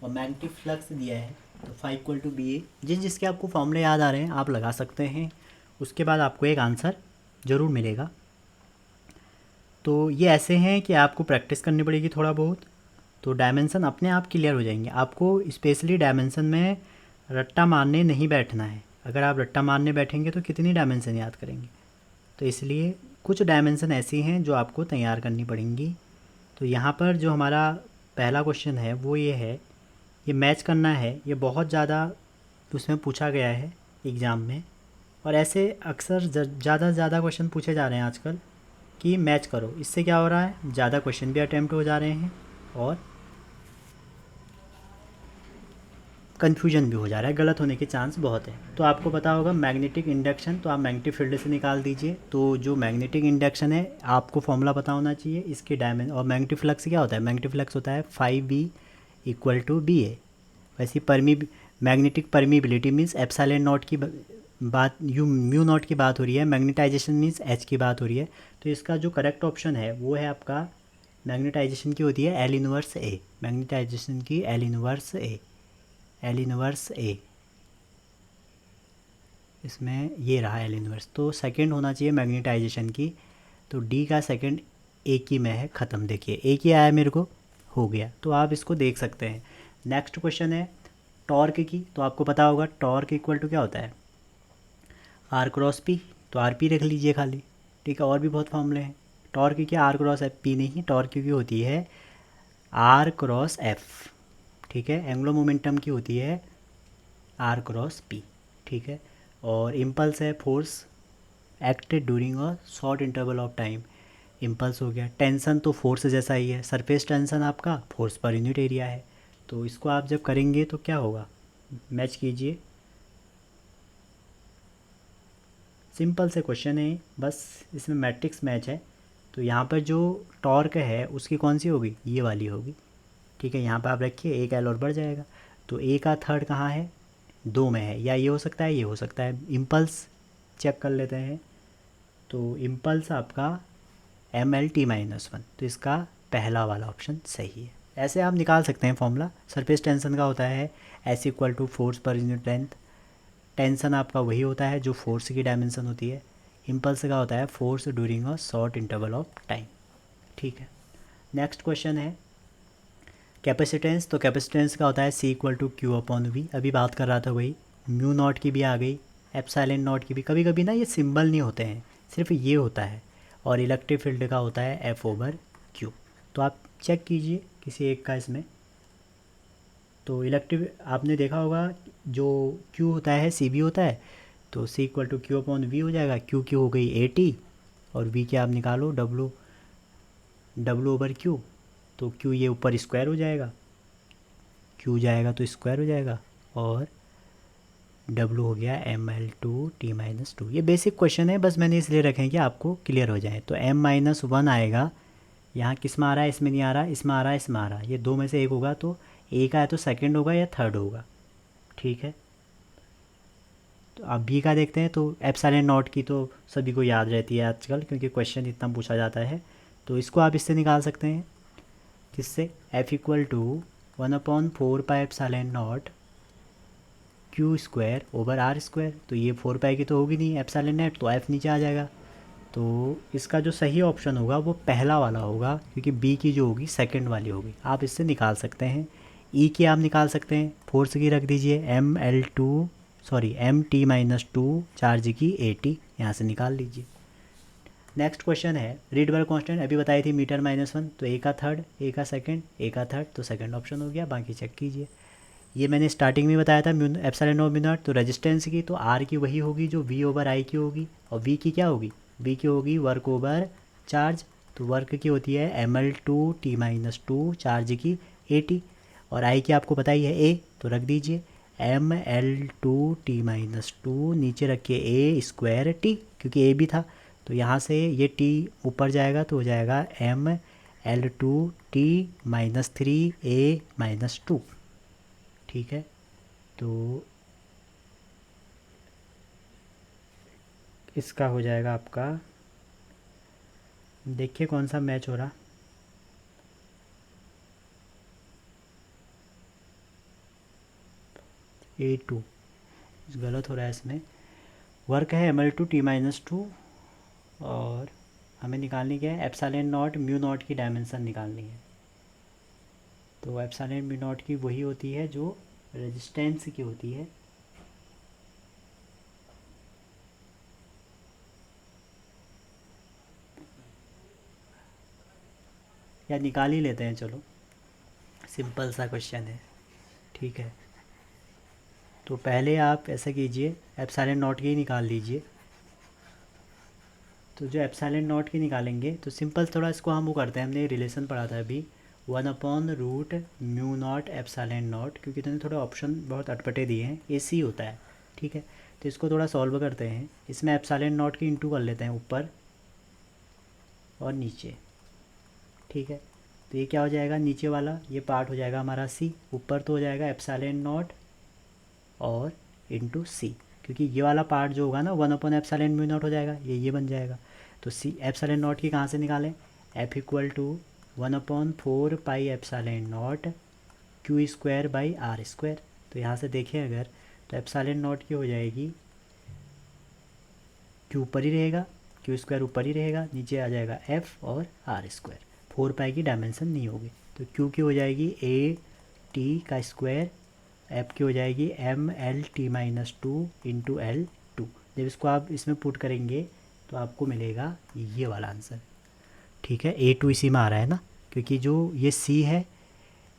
और मैग्नेटिक फ्लक्स दिया है। तो φ=BA, जिसके आपको फॉर्मूले याद आ रहे हैं आप लगा सकते हैं। उसके बाद आपको एक आंसर ज़रूर मिलेगा। तो ये ऐसे हैं कि आपको प्रैक्टिस करनी पड़ेगी थोड़ा बहुत, तो डायमेंशन अपने आप क्लियर हो जाएंगे। आपको स्पेशली डायमेंशन में रट्टा मारने नहीं बैठना है। अगर आप रट्टा मारने बैठेंगे तो कितनी डायमेंशन याद करेंगे? तो इसलिए कुछ डायमेंशन ऐसी हैं जो आपको तैयार करनी पड़ेंगी। तो यहाँ पर जो हमारा पहला क्वेश्चन है वो ये है, ये मैच करना है। ये बहुत ज़्यादा उसमें पूछा गया है एग्ज़ाम में, और ऐसे अक्सर ज़्यादा से ज़्यादा क्वेश्चन पूछे जा रहे हैं आजकल कि मैच करो। इससे क्या हो रहा है? ज़्यादा क्वेश्चन भी अटैम्प्ट हो जा रहे हैं, और कन्फ्यूजन भी हो जा रहा है, गलत होने के चांस बहुत है। तो आपको पता होगा मैग्नेटिक इंडक्शन, तो आप मैग्नेटिक फील्ड से निकाल दीजिए। तो जो मैग्नेटिक इंडक्शन है आपको फॉर्मूला पता होना चाहिए इसके डायमेंशन। और मैग्नेटिक फ्लक्स क्या होता है? मैग्नेटिक फ्लक्स होता है 5B इक्वल टू बी ए। वैसे magnetic permeability means epsilon not की बात, म्यू नॉट की बात हो रही है। मैग्नेटाइजेशन मीन्स एच की बात हो रही है। तो इसका जो करेक्ट ऑप्शन है वो है आपका, मैग्नेटाइजेशन की होती है एल इनवर्स ए। मैग्नेटाइजेशन की एल इनवर्स ए, एल इनवर्स ए, इसमें ये रहा एल इनवर्स। तो सेकंड होना चाहिए मैग्नेटाइजेशन की। तो डी का सेकंड एक ही में है, ख़त्म। देखिए एक ही आया मेरे को, हो गया। तो आप इसको देख सकते हैं। नेक्स्ट क्वेश्चन है टॉर्क की। तो आपको पता होगा टॉर्क इक्वल टू क्या होता है? R cross p. तो आर पी रख लीजिए खाली, ठीक है। और भी बहुत फॉर्मूले हैं। टॉर्क की आर क्रॉस एफ पी नहीं, टॉर्क की होती है आर क्रॉस एफ, ठीक है। एंगुलर मोमेंटम की होती है आर क्रॉस पी, ठीक है। और इम्पल्स है force acted during a short interval of time, impulse हो गया। टेंशन तो फोर्स जैसा ही है, सरफेस टेंशन आपका फोर्स पर यूनिट एरिया है। तो इसको आप जब करेंगे तो क्या होगा, मैच कीजिए। सिंपल से क्वेश्चन है, बस इसमें मैट्रिक्स मैच है। तो यहाँ पर जो टॉर्क है उसकी कौन सी होगी? ये वाली होगी, ठीक है। यहाँ पर आप रखिए, एक एल और बढ़ जाएगा। तो ए का थर्ड कहाँ है? दो में है, या ये हो सकता है, ये हो सकता है। इम्पल्स चेक कर लेते हैं। तो इम्पल्स आपका M L T minus one, तो इसका पहला वाला ऑप्शन सही है। ऐसे आप निकाल सकते हैं फॉर्मूला। सरफेस टेंशन का होता है S equal to force per unit length. Tension आपका वही होता है जो फोर्स की डायमेंशन होती है। इम्पल्स का होता है force during a short interval of time, ठीक है। नेक्स्ट क्वेश्चन है कैपेसिटेंस। तो कैपेसिटेंस का होता है C equal to Q upon V. अभी बात कर रहा था वही, म्यू नॉट की भी आ गई, एप्सिलॉन नॉट की भी। कभी कभी ना ये सिंबल नहीं होते हैं, सिर्फ ये होता है। और इलेक्ट्रिक फील्ड का होता है एफ ओवर क्यू। तो आप चेक कीजिए किसी एक का इसमें। तो इलेक्ट्रिक आपने देखा होगा जो क्यू होता है सी बी होता है। तो C equal to Q upon V हो जाएगा। क्यू क्यू हो गई ए टी, और वी क्या आप निकालो डब्लू, डब्लू ओवर क्यू। तो क्यू ये ऊपर स्क्वायर हो जाएगा, क्यू जाएगा तो स्क्वायर हो जाएगा, और डब्लू हो गया M L two T minus two. ये बेसिक क्वेश्चन है, बस मैंने इसलिए रखे हैं कि आपको क्लियर हो जाए। तो एम माइनस वन आएगा, यहाँ किस में आ रहा है? इसमें नहीं आ रहा, इसमें आ रहा है, इसमें आ रहा है। ये दो में से एक होगा, तो एक आया तो सेकंड होगा या थर्ड होगा, ठीक है। तो अब बी का देखते हैं। तो एप्सिलॉन नॉट की तो सभी को याद रहती है आजकल, क्योंकि क्वेश्चन इतना पूछा जाता है। तो इसको आप इससे निकाल सकते हैं, किससे? F equal to one upon four pi epsilon naught q square over are square. तो ये फोर पाई की तो होगी नहीं एप्सिलॉन नेट, तो एफ नीचे आ जाएगा। तो इसका जो सही ऑप्शन होगा वो पहला वाला होगा, क्योंकि बी की जो होगी सेकंड वाली होगी। आप इससे निकाल सकते हैं। ई की आप निकाल सकते हैं, फोर्स की रख दीजिए M L two, sorry M T minus two, charge की ए टी, यहाँ से निकाल लीजिए। नेक्स्ट क्वेश्चन है रीडबर्ग कांस्टेंट। अभी बताई थी मीटर माइनस वन। तो ए का थर्ड, ए का सेकंड, ए का थर्ड, तो सेकंड ऑप्शन हो गया। बाकी चेक कीजिए। ये मैंने स्टार्टिंग में बताया था एप्सिलॉन नॉट म्यू नॉट। तो रेजिस्टेंस की तो आर की वही होगी जो वी ओवर आई की होगी, और वी की क्या होगी? वी की होगी वर्क ओवर चार्ज। तो वर्क की होती है M L two T minus two, charge की ए टी, और आई की आपको पता ही है ए, तो रख दीजिए M L two T minus two, नीचे रखिए ए स्क्वायर टी, क्योंकि ए भी था। तो यहाँ से ये टी ऊपर जाएगा तो हो जाएगा M L two T minus three A minus two, ठीक है। तो इसका हो जाएगा आपका, देखिए कौन सा मैच हो रहा। ए टू गलत हो रहा है इसमें। वर्क है M L two T minus two, और हमें निकालनी क्या है? एप्सिलॉन नॉट म्यू नॉट की डायमेंशन निकालनी है। तो एप्सिलॉन म्यू नॉट की वही होती है जो रेजिस्टेंस की होती है। या निकाल ही लेते हैं, चलो सिंपल सा क्वेश्चन है, ठीक है। तो पहले आप ऐसा कीजिए, एप्सिलॉन नॉट की निकाल लीजिए। तो जो एप्सिलॉन नॉट की निकालेंगे तो सिंपल थोड़ा इसको हम वो करते हैं, हमने रिलेशन पढ़ा था अभी, 1/√μ0ε0, क्योंकि इन्होंने थोड़े ऑप्शन बहुत अटपटे दिए हैं, ये सी होता है। ठीक है, तो इसको थोड़ा सॉल्व करते हैं। इसमें एप्सिलॉन नॉट की इंटू कर लेते हैं ऊपर और नीचे। ठीक है, तो ये क्या हो जाएगा, नीचे वाला ये पार्ट हो जाएगा हमारा सी, ऊपर तो हो जाएगा एप्सिलॉन नॉट और इंटू सी, क्योंकि ये वाला पार्ट जो होगा ना 1/ε0 हो जाएगा, ये बन जाएगा। तो सी एप्सिलॉन नॉट की कहाँ से निकालें, F equal to 1/4πε0 Q square by R square. तो यहाँ से देखें अगर, तो एप्सिलॉन नॉट की हो जाएगी, क्यू ऊपर ही रहेगा, क्यू स्क्वायर ऊपर ही रहेगा, नीचे आ जाएगा एफ और आर स्क्वायर। 4π की डायमेंशन नहीं होगी, तो क्यू की हो जाएगी ए टी का स्क्वायर, एफ की हो जाएगी M L T minus 2 into L 2। जब इसको आप इसमें पुट करेंगे तो आपको मिलेगा ये वाला आंसर। ठीक है, A2 इसी में आ रहा है ना, क्योंकि जो ये C है,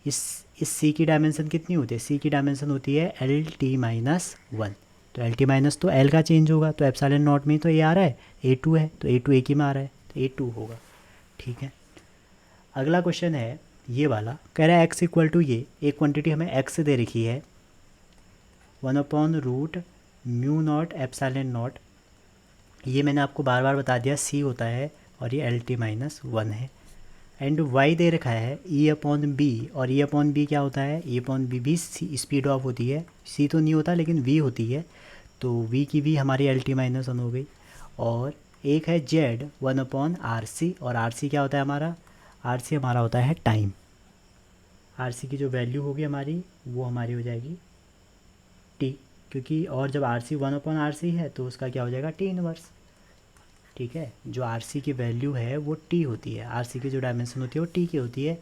इस C की डायमेंशन कितनी होती है, C की डायमेंशन होती है LT-1। तो LT माइनस तो L का चेंज होगा, तो एप्सिलॉन नॉट में तो ये आ रहा है A2 है, तो A2 एक ही में आ रहा है, तो A2 होगा। ठीक है, अगला क्वेश्चन है ये वाला, कह रहा है x इक्वल टू, ये एक क्वांटिटी हमें x दे रखी है 1/√μ0ε0। ये मैंने आपको बार बार बता दिया, C होता है और ये LT-1 है। एंड y दे रखा है E/b, और E/b क्या होता है, E/b भी स्पीड ऑफ होती है, C तो नहीं होता लेकिन v होती है, तो v की v हमारी LT-1 हो गई। और एक है Z 1/RC, और RC क्या होता है हमारा, RC हमारा होता है टाइम। RC की जो वैल्यू होगी हमारी, वो हमारी हो जाएगी t, क्योंकि और जब RC 1/RC है तो उसका क्या हो जाएगा t इनवर्स। ठीक है, जो RC की वैल्यू है वो t होती है, RC की जो डायमेंशन होती है वो t की होती है।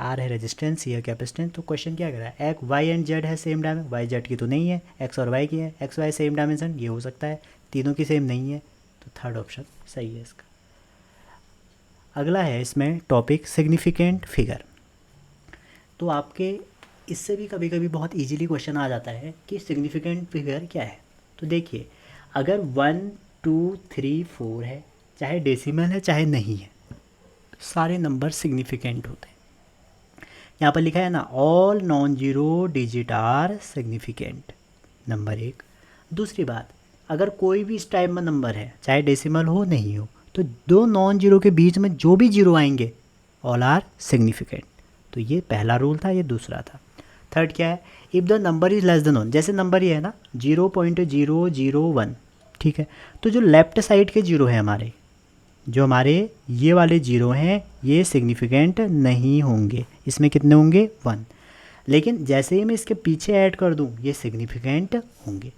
R है रेजिस्टेंस, C है कैपेसिटेंस। तो क्वेश्चन क्या कर रहा है, एक्स वाई एंड जेड है सेम डायमेंशन, वाई जेड की तो नहीं है, एक्स और वाई की है, एक्स वाई सेम डायमेंशन, ये हो सकता है, तीनों की सेम नहीं है, तो थर्ड ऑप्शन सही है इसका। अगला है इसमें टॉपिक सिग्निफिकेंट फिगर। तो आपके इससे भी कभी कभी बहुत इजीली क्वेश्चन आ जाता है कि सिग्निफिकेंट फिगर क्या है। तो देखिए, अगर 1 2 3 4 है, चाहे डेसिमल है चाहे नहीं है, सारे नंबर सिग्निफिकेंट होते हैं। यहाँ पर लिखा है ना, all non zero digit are significant, number एक। दूसरी बात, अगर कोई भी इस टाइप में नंबर है, चाहे डेसिमल हो नहीं हो, तो दो नॉन जीरो के बीच में जो भी जीरो आएंगे ऑल आर सिग्निफिकेंट। तो ये पहला रूल था, ये दूसरा था। थर्ड क्या है, if the number is less than 1, जैसे नंबर ये है ना 0.001, ठीक है, तो जो लेफ्ट साइड के जीरो है हमारे, जो हमारे ये वाले जीरो हैं, ये सिग्निफिकेंट नहीं होंगे। इसमें कितने होंगे 1, लेकिन जैसे ही मैं इसके पीछे ऐड कर दूं ये सिग्निफिकेंट होंगे।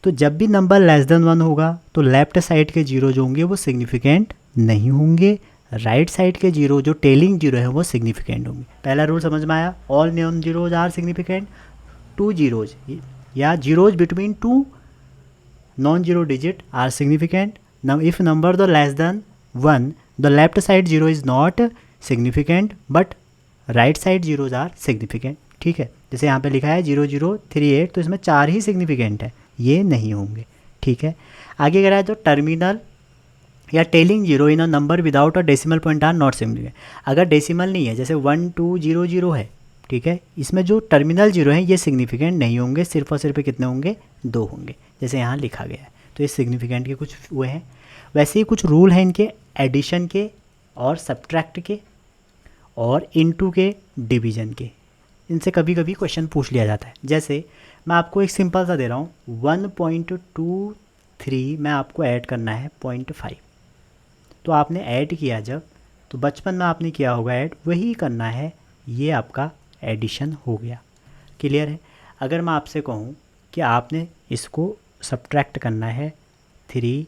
तो जब भी नंबर लेस देन 1 होगा तो लेफ्ट साइड के जीरो जो होंगे वो सिग्निफिकेंट नहीं होंगे, राइट साइड के जीरो जो टेलिंग जीरो है वो सिग्निफिकेंट होंगे। पहला रूल समझ में आया, all non zeros are significant, two zeros या zeros between two non zero digit are significant. If number the less than 1, the left side zero is not significant but right side zeros are significant। ठीक है, जैसे यहाँ पे लिखा है 0038, तो इसमें 4 ही सिग्निफिकेंट है, ये नहीं होंगे। ठीक है, आगे कह रहा है तो टर्मिनल या trailing zero in a number without a decimal point are not significant. अगर डेसिमल नहीं है, जैसे 1 2 0 0 है, ठीक है, इसमें जो टर्मिनल जीरो है ये सिग्निफिकेंट नहीं होंगे, सिर्फ और सिर्फ कितने होंगे, 2 होंगे, जैसे यहाँ लिखा गया है। तो ये सिग्निफिकेंट के कुछ हुए हैं। वैसे ही कुछ रूल हैं इनके एडिशन के और सब्ट्रैक्ट के और इनटू के डिवीजन के, इनसे कभी कभी क्वेश्चन पूछ लिया जाता है। जैसे मैं आपको एक सिंपल सा दे रहा हूँ, 1.23 में आपको ऐड करना है 0.5, तो आपने ऐड किया जब, तो बचपन में आपने किया होगा ऐड, वही करना है, ये आपका एडिशन हो गया। क्लियर है। अगर मैं आपसे कहूँ कि आपने इसको सब्ट्रैक्ट करना है 3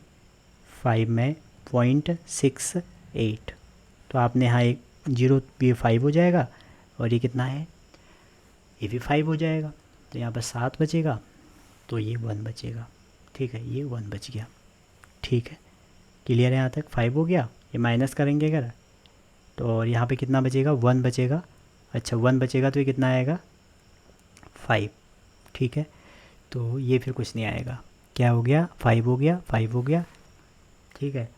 5 में 0.68, तो आपने यहाँ एक जीरो, ये 5 हो जाएगा और ये कितना है, ये भी 5 हो जाएगा, तो यहाँ पर 7 बचेगा, तो ये 1 बचेगा। ठीक है, ये 1 बच गया। ठीक है, क्लियर है यहाँ तक, 5 हो गया, ये माइनस करेंगे अगर, तो और यहाँ पे कितना बचेगा, 1 बचेगा। अच्छा 1 बचेगा तो ये कितना आएगा, 5। ठीक है, तो ये फिर कुछ नहीं आएगा, क्या हो गया, 5 हो गया, 5 हो गया। ठीक है,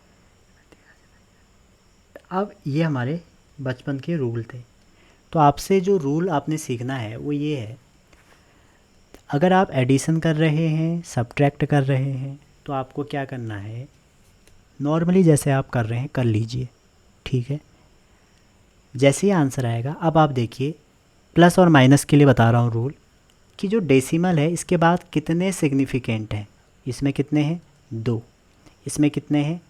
अब ये हमारे बचपन के रूल थे। तो आपसे जो रूल आपने सीखना है वो ये है, अगर आप एडिशन कर रहे हैं, सब्ट्रैक्ट कर रहे हैं, तो आपको क्या करना है, नॉर्मली जैसे आप कर रहे हैं कर लीजिए, ठीक है। जैसे ही आंसर आएगा, अब आप देखिए प्लस और माइनस के लिए बता रहा हूँ रूल, कि जो डेसिमल है इसके बाद कितने सिग्निफिकेंट हैं, इसमें कितने हैं 2, इसमें कितने हैं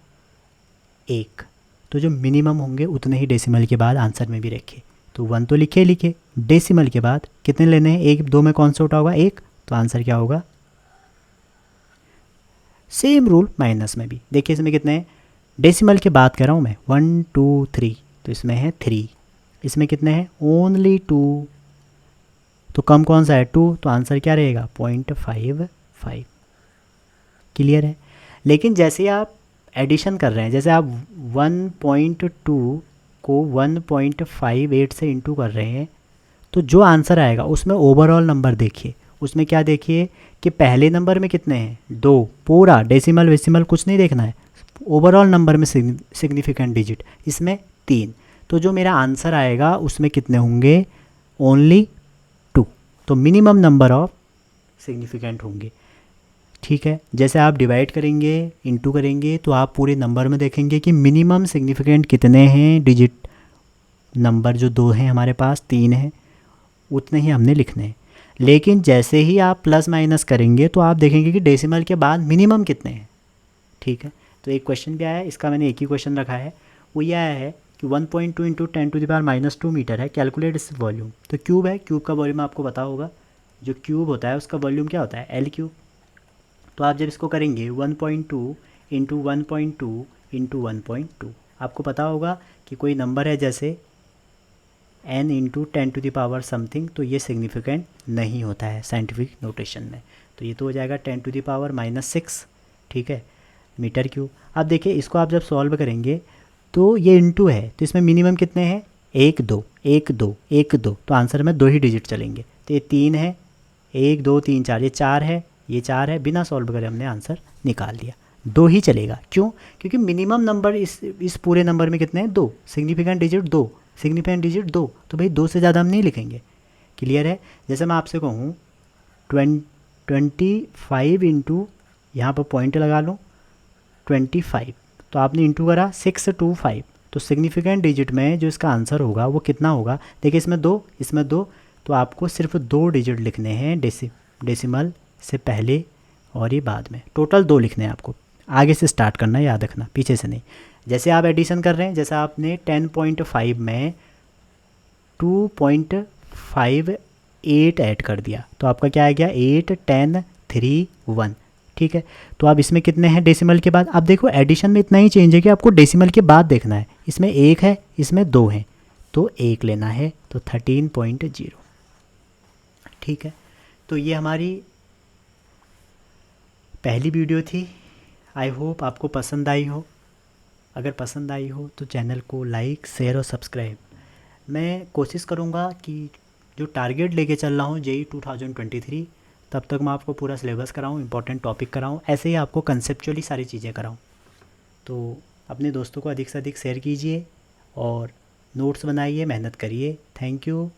1, तो जो मिनिमम होंगे उतने ही डेसिमल के बाद आंसर में भी रखिए। तो 1 तो लिखे डेसिमल के बाद कितने लेने हैं, 1 2 में कौन सा उठा होगा 1, तो आंसर क्या होगा। सेम रूल माइनस में भी देखिए, इसमें कितने हैं, डेसिमल की बात कर रहा हूँ मैं, 1 2 3, तो इसमें है 3, इसमें कितने हैं ओनली 2, तो कम कौन सा है 2, तो आंसर क्या रहेगा 0.55। क्लियर है। लेकिन जैसे आप एडिशन कर रहे हैं, जैसे आप 1.2 को 1.58 से इंटू कर रहे हैं, तो जो आंसर आएगा उसमें ओवरऑल नंबर देखिए, उसमें क्या देखिए कि पहले नंबर में कितने हैं 2, पूरा डेसिमल वेसिमल कुछ नहीं देखना है, ओवरऑल नंबर में सिग्निफिकेंट डिजिट इसमें 3, तो जो मेरा आंसर आएगा उसमें कितने होंगे ओनली 2, तो मिनिमम नंबर ऑफ सिग्निफिकेंट होंगे, ठीक है। जैसे आप डिवाइड करेंगे इंटू करेंगे तो आप पूरे नंबर में देखेंगे कि मिनिमम सिग्निफिकेंट कितने हैं डिजिट, नंबर जो 2 हैं हमारे पास 3 हैं, उतने ही हमने लिखने हैं। लेकिन जैसे ही आप प्लस माइनस करेंगे तो आप देखेंगे कि डेसिमल के बाद मिनिमम कितने हैं, ठीक है। तो एक क्वेश्चन भी आया है, इसका मैंने एक ही क्वेश्चन रखा है, वो ये आया है कि 1.2 इंटू 10⁻⁻2 मीटर है, कैलकुलेट इस वॉल्यूम। तो क्यूब है, क्यूब का वॉल्यूम आपको पता होगा, जो क्यूब होता है उसका वॉल्यूम क्या होता है एल क्यूब। तो आप जब इसको करेंगे 1.2 इंटू 1.2 इंटू 1.2, आपको पता होगा कि कोई नंबर है जैसे n इंटू 10⁻⁻ समथिंग, तो ये सिग्निफिकेंट नहीं होता है साइंटिफिक नोटेशन में, तो ये तो हो जाएगा 10⁻⁻6, ठीक है, मीटर क्यूब। अब देखिए इसको आप जब सॉल्व करेंगे तो ये इंटू है, तो इसमें मिनिमम कितने हैं 1 2 1 2 1 2, तो आंसर में 2 ही डिजिट चलेंगे, तो ये 3 है, 1 2 3 4, ये 4 है, ये 4 है, बिना सॉल्व करे हमने आंसर निकाल लिया, 2 ही चलेगा। क्यों, क्योंकि मिनिमम नंबर इस पूरे नंबर में कितने हैं 2, सिग्निफिकेंट डिजिट 2, सिग्निफिकेंट डिजिट 2, तो भाई 2 से ज़्यादा हम नहीं लिखेंगे। क्लियर है। जैसे मैं आपसे कहूँ 25 इंटू, यहाँ पर पॉइंट लगा लो 25, तो आपने इंटू करा 625, तो सिग्निफिकेंट डिजिट में जो इसका आंसर होगा वो कितना होगा, देखिए इसमें 2 इसमें 2, तो आपको सिर्फ 2 डिजिट लिखने हैं डेसिमल से पहले और ये बाद में, टोटल 2 लिखने हैं आपको, आगे से स्टार्ट करना है, याद रखना पीछे से नहीं। जैसे आप एडिशन कर रहे हैं, जैसे आपने 10.5 में 2.58 ऐड कर दिया, तो आपका क्या आ गया 8 10 3 1, ठीक है। तो आप इसमें कितने हैं डेसिमल के बाद, आप देखो एडिशन में इतना ही चेंज है कि आपको डेसिमल के बाद देखना है, इसमें 1 है इसमें 2 है, तो 1 लेना है, तो 13.0, ठीक है। तो ये हमारी पहली वीडियो थी, आई होप आपको पसंद आई हो। अगर पसंद आई हो तो चैनल को लाइक शेयर और सब्सक्राइब। मैं कोशिश करूँगा कि जो टारगेट लेके चल रहा हूँ जेई 2023, तब तक मैं आपको पूरा सिलेबस कराऊँ, इंपॉर्टेंट टॉपिक कराऊँ, ऐसे ही आपको कंसेप्चुअली सारी चीज़ें कराऊँ। तो अपने दोस्तों को अधिक से अधिक शेयर कीजिए और नोट्स बनाइए, मेहनत करिए। Thank you.